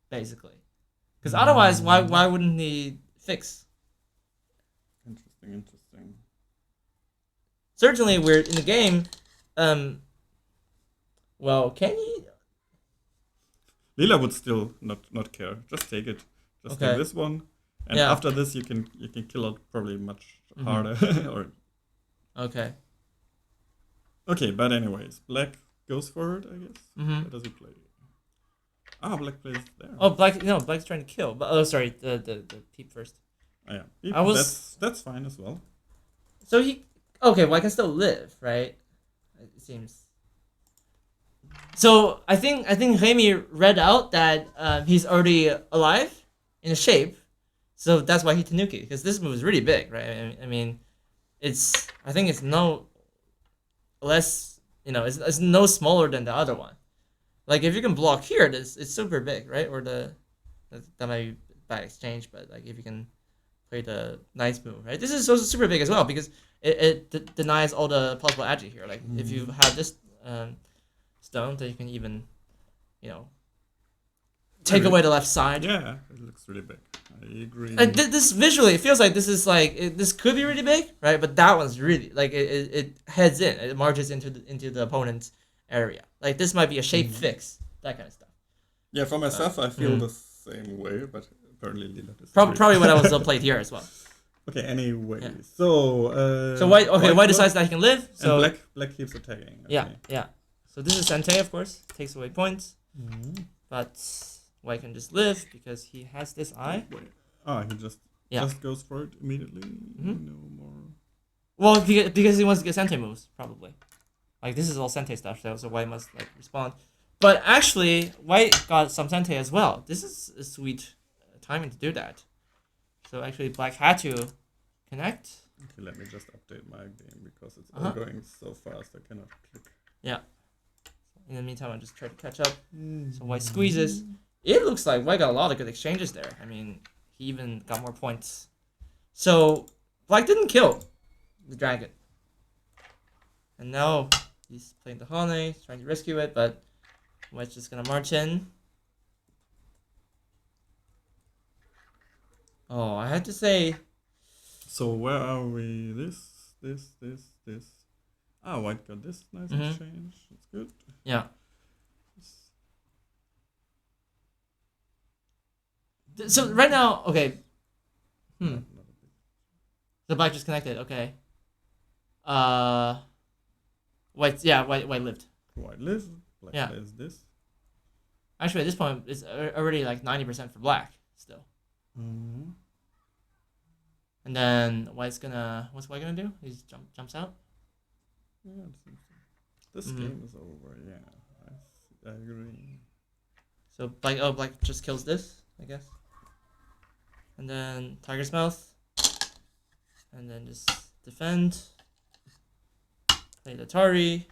basically. Because otherwise, why wouldn't he fix? Interesting. Certainly, we're in the game. Well, can he? Lila would still not care. Just take it. Just take this one, and after this, you can kill it probably much harder. Or okay. Okay, but anyways, Black goes for it, I guess. Mm-hmm. Where does he play? Black plays there. Oh, Black's trying to kill. But sorry, the peep first. Oh, yeah, peep, that's fine as well. So well, I can still live, right? It seems. So I think Remi read out that he's already alive in a shape, so that's why he Tanuki, because this move is really big, right? I mean, I think it's no less, it's no smaller than the other one. Like if you can block here, it's super big, right? Or that might be bad exchange, but like if you can play the nice move, right? This is also super big as well because it denies all the possible agi here. Like if you have this stone, then you can even, take away the left side. Yeah, it looks really big. I agree. And this visually, it feels like this is this could be really big, right? But that one's really like it heads in, it marches into the opponent's area. Like this might be a shape fix, that kind of stuff. Yeah, for myself, I feel the same way, but apparently Lila does. Probably when I was played here as well. Okay, anyway, so White decides that he can live. So and black keeps attacking. Okay. Yeah. So this is Sente, of course, takes away points, but White can just live because he has this eye. He just goes for it immediately. No more. Well, because he wants to get Sente moves, probably. Like this is all Sente stuff, so White must respond. But actually, White got some Sente as well. This is a sweet timing to do that. So actually, Black had to connect. Okay, let me just update my game because it's all going so fast I cannot click. Yeah. In the meantime, I'll just try to catch up. So White squeezes. It looks like White got a lot of good exchanges there. I mean, he even got more points. So Black didn't kill the dragon. And now he's playing the Hane, trying to rescue it, but White's just gonna march in. Oh, I had to say. So where are we? This. White got this nice exchange. That's good. Yeah. So right now, okay. The Black just connected. Okay. White lived. White lived. Black plays this. Actually, at this point, it's already like 90% for Black still. And then what's White gonna do? He jumps out. Yeah, this game is over. Yeah, I agree. So Black just kills this, I guess. And then Tiger's Mouth. And then just defend. Play the Atari.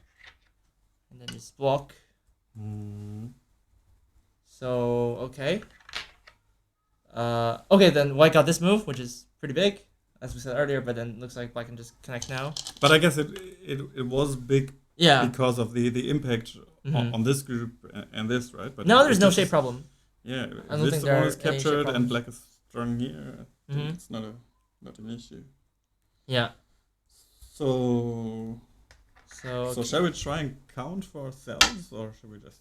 And then just block. So, okay. Okay, then White got this move, which is pretty big, as we said earlier, but then looks like Black can just connect now. But I guess it was big because of the impact on this group and this, right? But no, there's no shape problem. Yeah, I don't think there is are any shape captured and problems. Black is strong here. I think it's not an issue. Yeah. So okay. shall we try and count for ourselves, or should we just?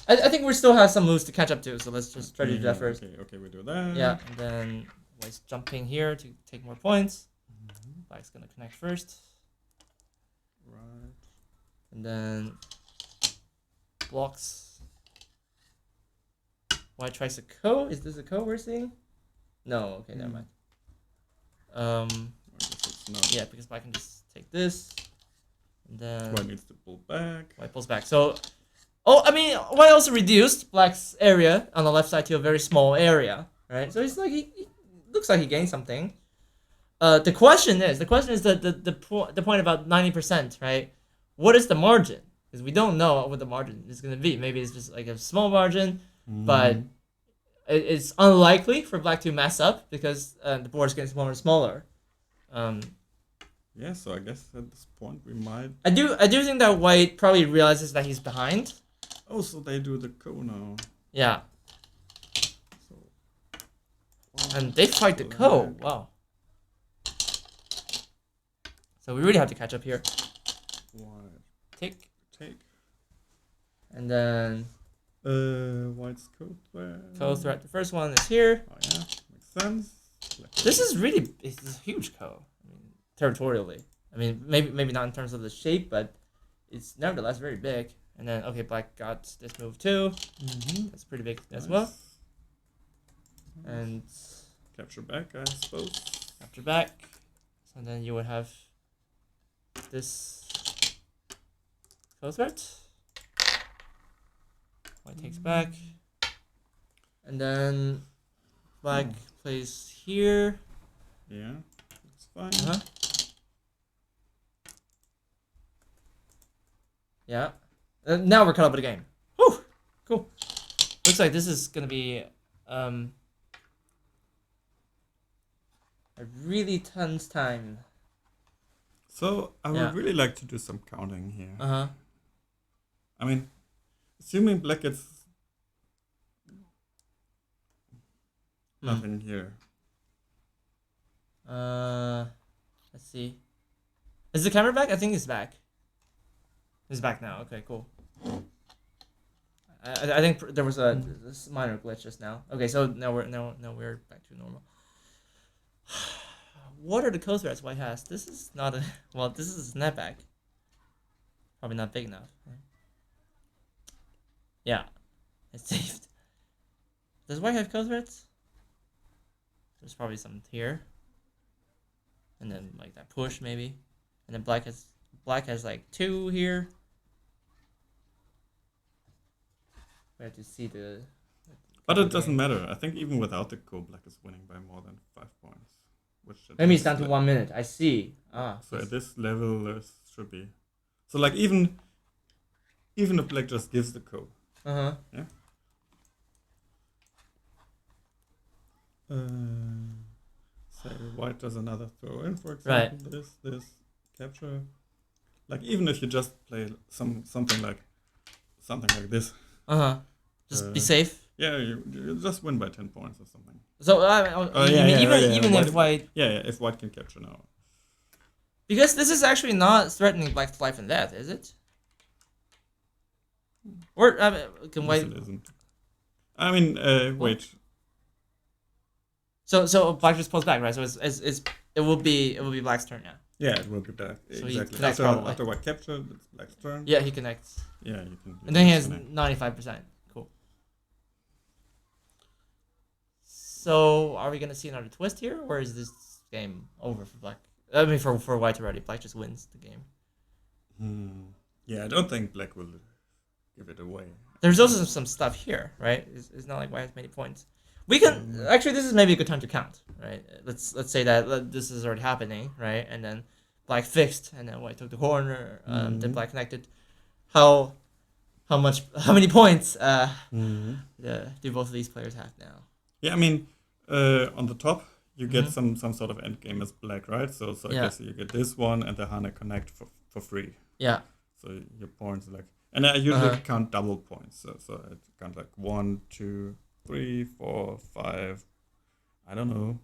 I think we still have some moves to catch up to, so let's just try to do that first. Okay, we do that. Yeah, and then White's jumping here to take more points. Black's gonna connect first. Right. And then blocks. White tries to ko. Is this a ko we're seeing? No, okay, never mind. I guess it's not. Yeah, because Black can just take this. And then White needs to pull back. White pulls back. So White also reduced Black's area on the left side to a very small area, right? So it's like he looks like he gained something. The question is the point about 90%, right? What is the margin? Because we don't know what the margin is going to be. Maybe it's just like a small margin, but it's unlikely for Black to mess up because the board is getting smaller and smaller. Yeah, so I guess at this point we might. I do think that white probably realizes that he's behind. Oh, so they do the ko now. Yeah. So. And they fight the ko. Wow. So we really have to catch up here. White. Take. Take. And then. White's ko threat. Ko threat. The first one is here. Oh yeah, makes sense. This is really it's a huge ko. I mean, territorially. I mean, maybe not in terms of the shape, but it's nevertheless very big. And then okay, black got this move too. Mm-hmm. That's pretty big as Nice. well. And capture back, I suppose. capture back. So then you would have this ko threat. White takes back. And then black plays here. Yeah, it's fine. Uh-huh. Yeah. Now we're caught up with the game. Whew! Cool. Looks like this is gonna be a really tense time. So I would really like to do some counting here. Uh-huh. I mean, assuming black gets nothing here. Let's see. Is the camera back? I think it's back. It's back now. Okay, cool. I think there was a minor glitch just now. Okay, so now we're back to normal. What are the ko threats white has? This is not a this is a snapback. Probably not big enough. Yeah, it's saved. Does white have ko threats? There's probably some here. And then like that push maybe. And then black has like 2 here. We have to see the But it doesn't matter. I think even without the ko, black is winning by more than 5 points. Which maybe it's down to 1 minute. I see. So at this level, there should be. So like even if black just gives the ko. Uh-huh. Yeah. Say white does another throw in, for example. Right. This capture. Like even if you just play something like this. Uh-huh. Just be safe. Yeah, you just win by 10 points or something. So even if white if white can capture now. because this is actually not threatening black's life and death, is it? Or can white? It isn't. I mean, wait. So black just pulls back, right? So it will be black's turn now. Yeah, it will be back. So exactly. After white capture, it's black's turn. Yeah, he connects. Yeah, you can. And then he has 95%. Cool. So are we gonna see another twist here, or is this game over for black? I mean, for white already. Black just wins the game. Yeah, I don't think black will give it away. There's also some stuff here, right? It's not like white has many points. We can actually. This is maybe a good time to count, right? Let's say that this is already happening, right? And then black fixed, and then white took the corner. Then black connected. How many points do both of these players have now? Yeah, I mean, on the top you get some sort of end game as black, right? So I guess you get this one and the Hana connect for free. Yeah. So your points like, and I usually count double points. So I count like 1, 2, 3, 4, 5. I don't know,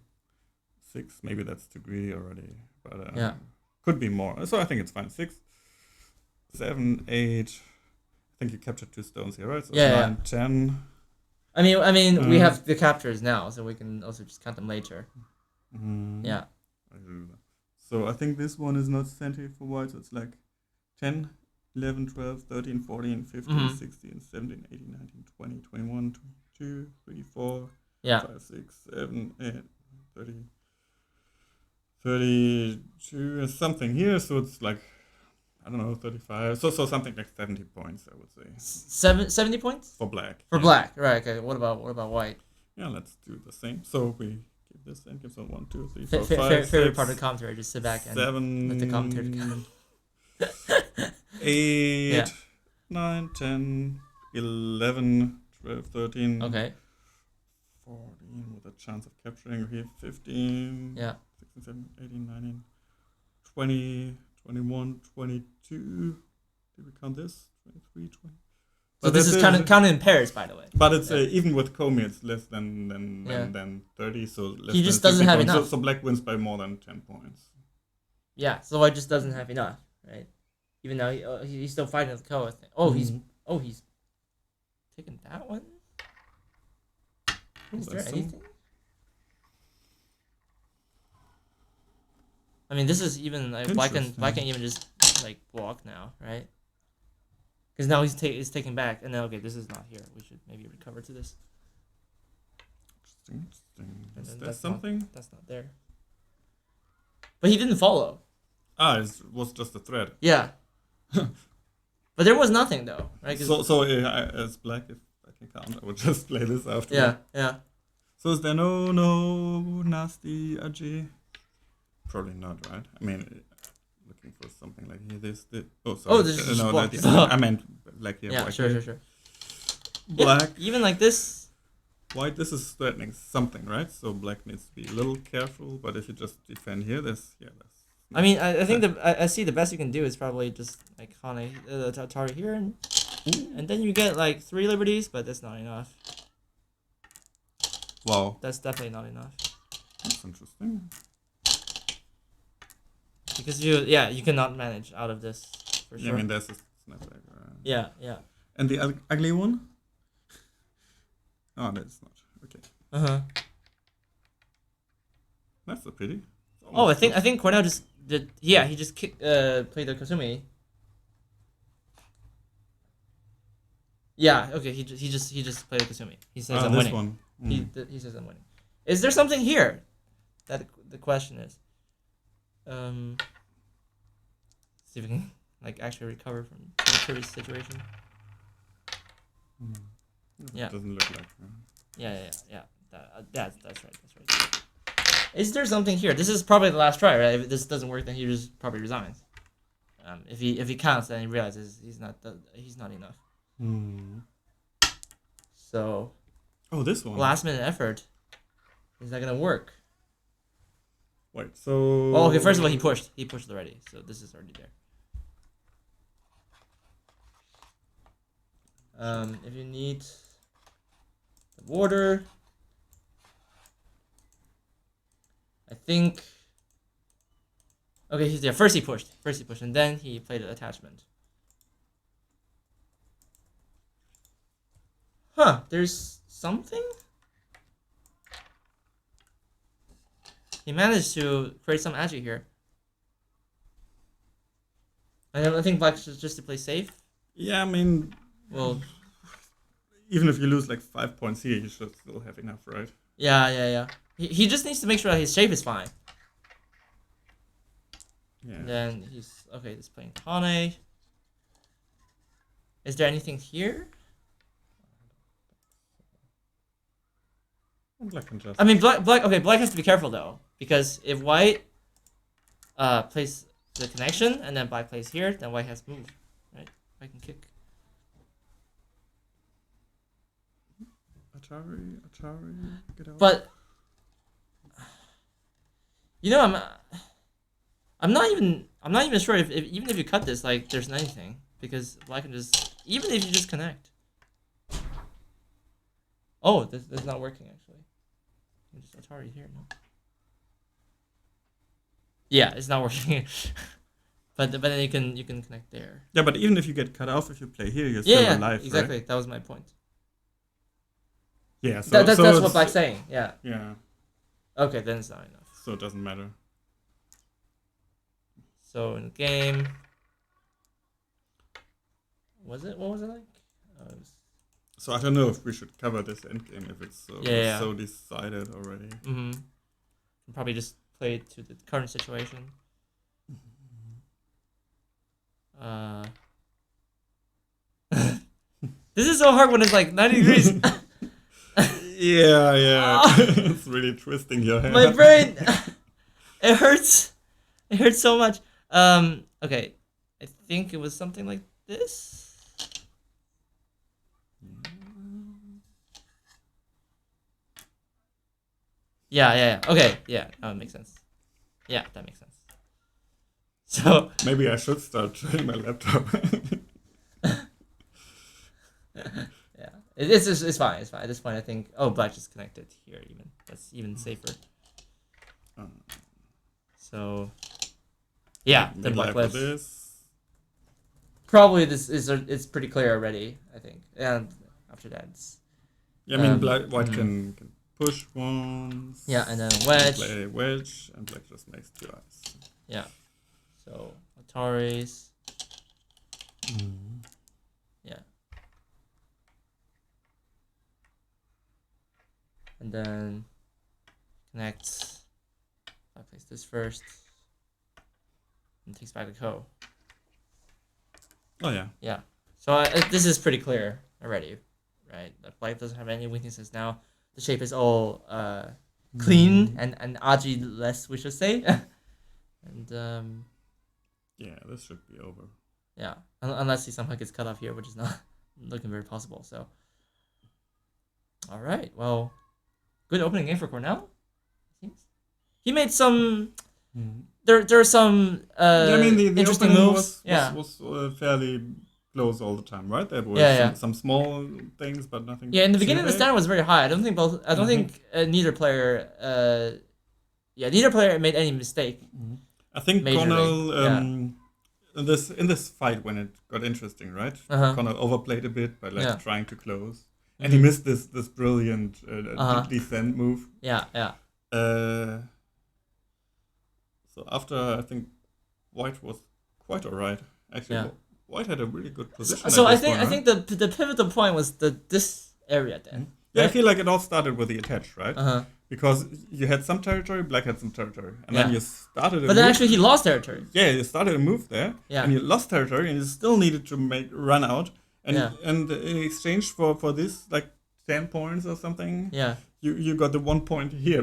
6. Maybe that's too greedy already, but could be more. So I think it's fine. 6, 7, 8. I think you captured 2 stones here, right? So 9, 10. I mean, we have the captures now, so we can also just count them later. Yeah. So I think this one is not senti for white, so it's like 10, 11, 12, 13, 14, 15, 16, 17, 18, 19, 20, 21, 22, 3, 4, 5, 6, 7, 8, 30, 32, something here, so it's like, I don't know, 35. So something like 70 points, I would say. 70 points? For black. For black, right, okay. What about white? Yeah, let's do the same. So we give this and give some 1, 2, 3, 4, 5, favorite 6, part of the commentary, just sit back and 7, let the commentary count. 8, 9, 10, 11, 12, 13. Okay. 14 with a chance of capturing here. 15. 16, 17, 18, 19, 20, 21, 22. Did we count this? 23, 20. So this is counted in pairs, by the way. But it's even with Comey, it's less than 30. So less he than just doesn't have points. enough. So Black wins by more than 10 points. Yeah, so White just doesn't have enough, right? Even though he's still fighting with Ko. He's taking that one. Is there anything? I mean, this is even like Black can even just like block now, right? Because now he's taking back, and then okay, this is not here. We should maybe recover to this. Interesting. Is there That's something? That's not there. But he didn't follow. It was just a thread. Yeah. But there was nothing though, right? So as Black, if I can count, I would just play this after. Yeah. So is there no nasty Aji? Probably not, right? I mean, looking for something like here. This. Oh, sorry. This is no, blocked. I meant like here. Yeah, Black sure. Black. Yeah, even like this. White. This is threatening something, right? So Black needs to be a little careful. But if you just defend here, that's. I mean, I think I see the best you can do is probably just like Hane Atari here, and then you get like 3 liberties, but that's not enough. Wow. That's definitely not enough. That's interesting. Because you cannot manage out of this for sure. Yeah, I mean, there's a snapback. Yeah. And the ugly one? Oh, that's not. Okay. That's a pity. Oh, I think Cornel just did. Yeah, he just played the Kasumi. Yeah. Okay. He just played the Kasumi. He says I'm winning. One. He says I'm winning. Is there something here? That the question is. See if we can like actually recover from the previous situation. Yeah. Doesn't look like. Yeah. That's right. Is there something here? This is probably the last try, right? If this doesn't work, then he just probably resigns. If he counts, then he realizes he's not enough. So. Oh, this one. Last minute effort. Is that gonna work? Wait. So. Well, okay. First of all, he pushed already, so this is already there. If you need the water. I think. Okay, he's there. First he pushed, and then he played an attachment. Huh? There's something. He managed to create some agi here. I think Black should just to play safe. Yeah, I mean. Well. Even if you lose like 5 points here, you should still have enough, right? Yeah. He just needs to make sure that his shape is fine. Yeah. And then he's okay. He's playing Hane. Is there anything here? Black can just. I mean, black. Okay, Black has to be careful though, because if White plays the connection and then Black plays here, then White has to move, right? White can kick. Atari, get out. But you know, I'm not even sure if even if you cut this, like, there's anything, because Black can just, even if you just connect. Oh, this is not working actually. Just Atari here, no. Yeah, it's not working. but then you can connect there. Yeah, but even if you get cut off, if you play here, you're still alive. Exactly. Right? That was my point. Yeah, so that's what Black's saying. Yeah. Yeah. Okay, then it's not enough. So it doesn't matter. So in the game, what was it like? So I don't know if we should cover this endgame if it's so decided already. Mm-hmm. Probably just play it to the current situation. This is so hard when it's like 90 degrees. Yeah. It's really twisting your head. My brain. It hurts. It hurts so much. Okay. I think it was something like this. Yeah. Okay. Yeah. That makes sense. Yeah, that makes sense. So maybe I should start trying my laptop. yeah, it's fine. It's fine at this point. I think. Oh, black just connected here. Even that's even safer. So yeah, then Maybe black after left. this. Probably this is it's pretty clear already. I think, and after that, it's, Yeah, I mean, white can push once. yeah, and then wedge. Play wedge, and black just makes 2 eyes. Yeah. So Ataris. Yeah. And then connects. I place this first. And takes back the ko. Oh yeah. Yeah. So this is pretty clear already, right? That black doesn't have any weaknesses now. The shape is all clean and aji less, we should say. And yeah, this should be over. yeah, unless he somehow gets cut off here, which is not looking very possible. So, all right, well, good opening game for Cornel. Seems he made some. There are some I mean, the interesting opening moves. was fairly close all the time, right? There were some small things, but nothing. Yeah, in the beginning, the standard was very high. I don't think neither player. Neither player made any mistake. I think majorly. Cornel in this fight when it got interesting, right? Cornel overplayed a bit by trying to close, and he missed this brilliant descent move. Yeah. So after I think White was quite alright. Actually, White had a really good position. So I think the pivotal point was this area then. Yeah, right? I feel like it all started with the attach, right? Because you had some territory, black had some territory, and then you started. But then actually he lost territory. Yeah, you started a move there, and you lost territory, and you still needed to run out, and in exchange for this like 10 points or something. Yeah. You got the 1 point here,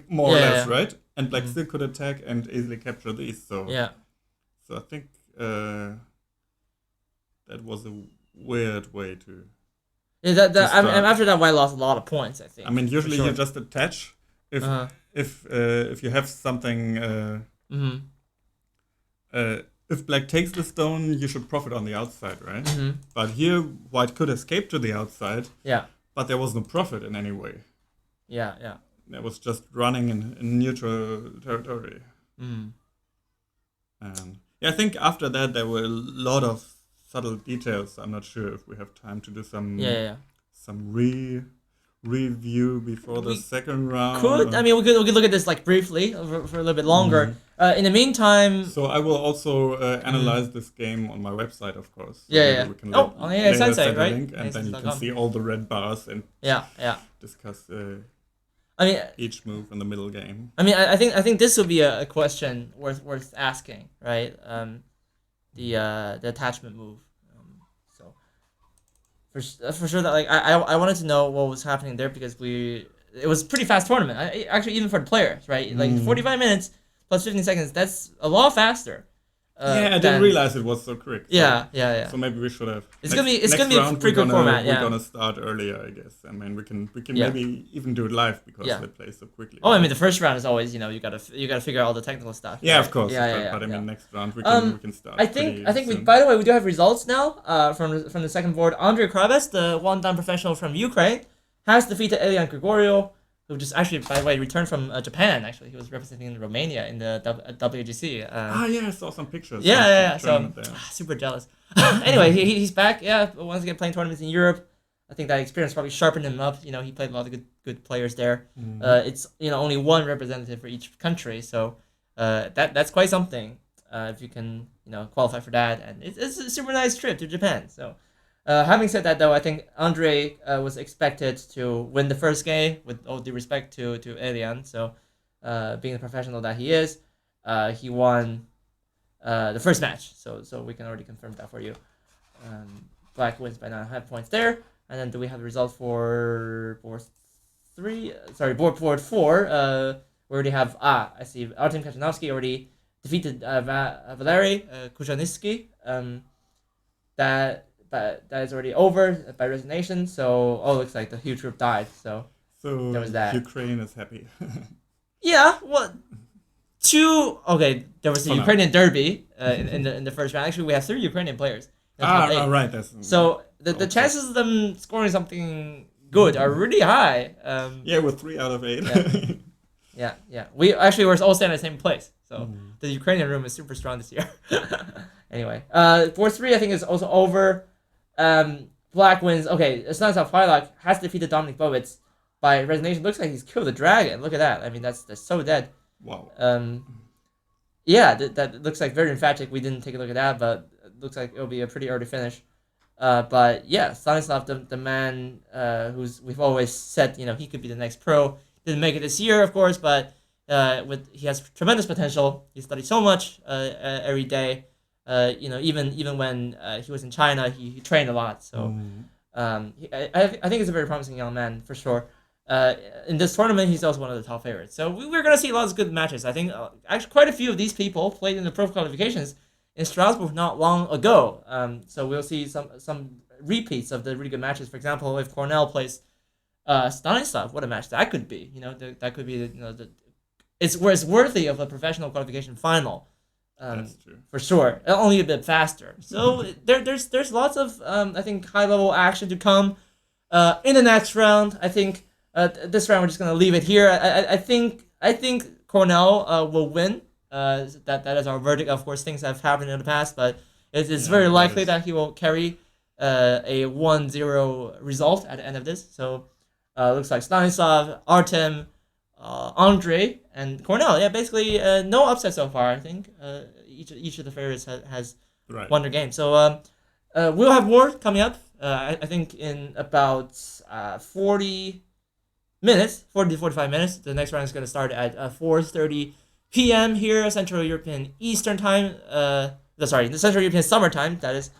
more or less, right? And black still could attack and easily capture these. So So I think that was a weird way to. Yeah, after that, white lost a lot of points. I think. I mean, usually you just attach if you have something. If black takes the stone, you should profit on the outside, right? But here, white could escape to the outside. Yeah. But there was no profit in any way. Yeah. It was just running in neutral territory. And I think after that there were a lot of subtle details. I'm not sure if we have time to do some some review before the second round. I mean, we could look at this like briefly for a little bit longer. In the meantime, so I will also analyze this game on my website, of course. So we can on the Sensei, right? Link, and then you can see all the red bars and discuss. I mean, each move in the middle game. I mean, I think this will be a question worth asking, right? The attachment move. So for sure that like I wanted to know what was happening there because it was a pretty fast tournament. Actually, even for the players, right? Like 45 minutes plus 15 seconds. That's a lot faster. I didn't realize it was so quick. So, yeah. So maybe we should have. It's gonna be a pretty good format. We're gonna start earlier, I guess. I mean, we can maybe even do it live because they play so quickly. Oh, I mean, the first round is always you gotta figure out all the technical stuff. Yeah, right? of course. But I mean, next round we can start. I think by the way we do have results now. From the second board, Andrei Krabes, the one-time professional from Ukraine, has defeated Elian Grigorio, who just actually, by the way, returned from Japan. Actually, he was representing Romania in the WGC. I saw some pictures. So super jealous. Anyway, he's back. Yeah, once again playing tournaments in Europe. I think that experience probably sharpened him up. You know, he played a lot of good players there. It's only one representative for each country, so that's quite something. If you can qualify for that, and it's a super nice trip to Japan. So. Having said that, though, I think Andre was expected to win the first game, with all due respect to Elian. So, being the professional that he is, he won the first match. So we can already confirm that for you. Black wins by 9.5 points there. And then do we have the result for board 3? Sorry, board 4. We already have I see Artem Kachanovsky already defeated Valery Kuchanitsky. But that is already over by resignation. So, looks like the huge group died. So there was that. Ukraine is happy. Yeah, well, two. Okay, there was the For now. Ukrainian derby in the first round. Actually, we have 3 Ukrainian players in the top eight. Right. That's So the also- chances of them scoring something good are really high. Yeah, with 3 out of 8. Yeah. We actually were all staying in the same place. So Mm. the Ukrainian room is super strong this year. Anyway, 4-3 I think is also over. Black wins. Okay, it's not Flylock has defeated Dominic Bowitz by resignation. Looks like he's killed the dragon. Look at that. I mean, that's so dead. Wow. Yeah, that looks like very emphatic. We didn't take a look at that, but it looks like it'll be a pretty early finish. But yeah, Stanislav, the man who's we've always said he could be the next pro. Didn't make it this year, of course, but he has tremendous potential. He studied so much every day. Even when he was in China, he trained a lot. So I think he's a very promising young man for sure. In this tournament, he's also one of the top favorites. So we're gonna see lots of good matches. I think actually quite a few of these people played in the pro qualifications in Strasbourg not long ago. So we'll see some repeats of the really good matches. For example, if Cornel plays Stanislav, what a match that could be. That could be it's worthy of a professional qualification final. That's true. For sure. Only a bit faster. So there's lots of I think high level action to come in the next round. I think this round we're just gonna leave it here. I think Cornell will win. That is our verdict. Of course, things have happened in the past, but it's very likely that he will carry a 1-0 result at the end of this. So looks like Stanislav, Artem, Andre, and Cornell. Yeah, basically no upset so far. I think each of the favorites has won their game. So we'll have more coming up. I think in about 40 minutes, 40 to 45 minutes. The next round is going to start at 4:30 p.m. here, Central European Eastern Time. The Central European Summer Time. That is.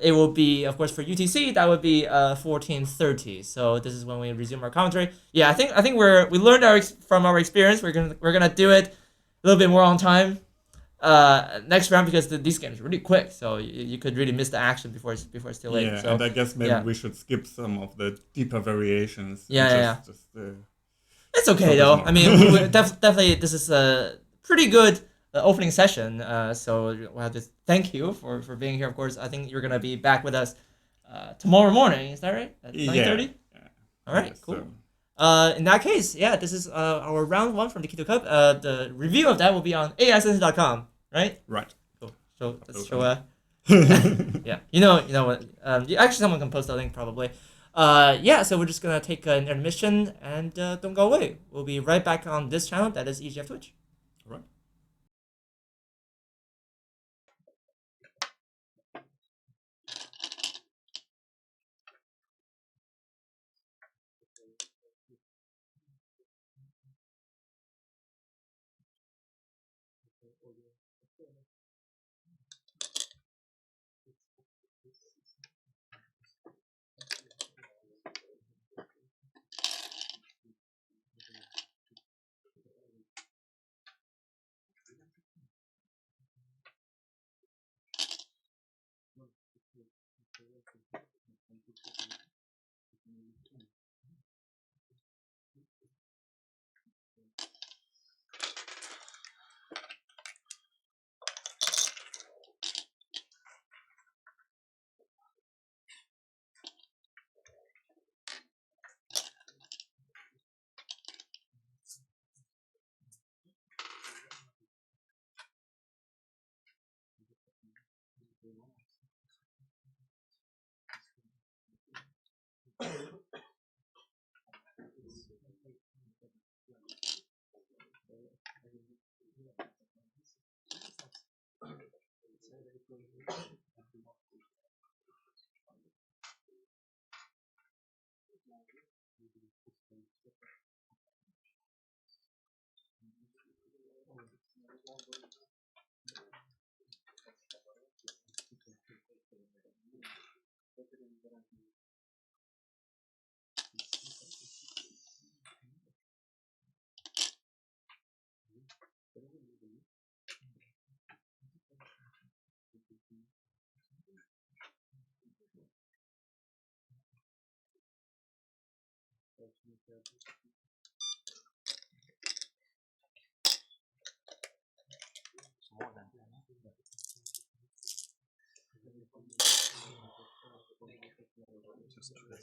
It will be, of course, for UTC. That would be 14:30. So this is when we resume our commentary. Yeah, I think we learned from our experience. We're gonna do it a little bit more on time. Next round because these games are really quick, so you could really miss the action before it's too late. Yeah, so, and I guess maybe we should skip some of the deeper variations. Just, it's okay though. I mean, definitely this is a pretty good opening session. So we'll have to thank you for being here. Of course, I think you're gonna be back with us tomorrow morning. Is that right? At 9:30. Yeah. All right. Cool. In that case, yeah, this is our round 1 from the Kido Cup. The review of that will be on ASN.com, right? Right. Cool. So let's show. Yeah, you know what? Actually, someone can post the link probably. Yeah, so we're just gonna take an intermission and don't go away. We'll be right back on this channel. That is EGF Twitch. All right.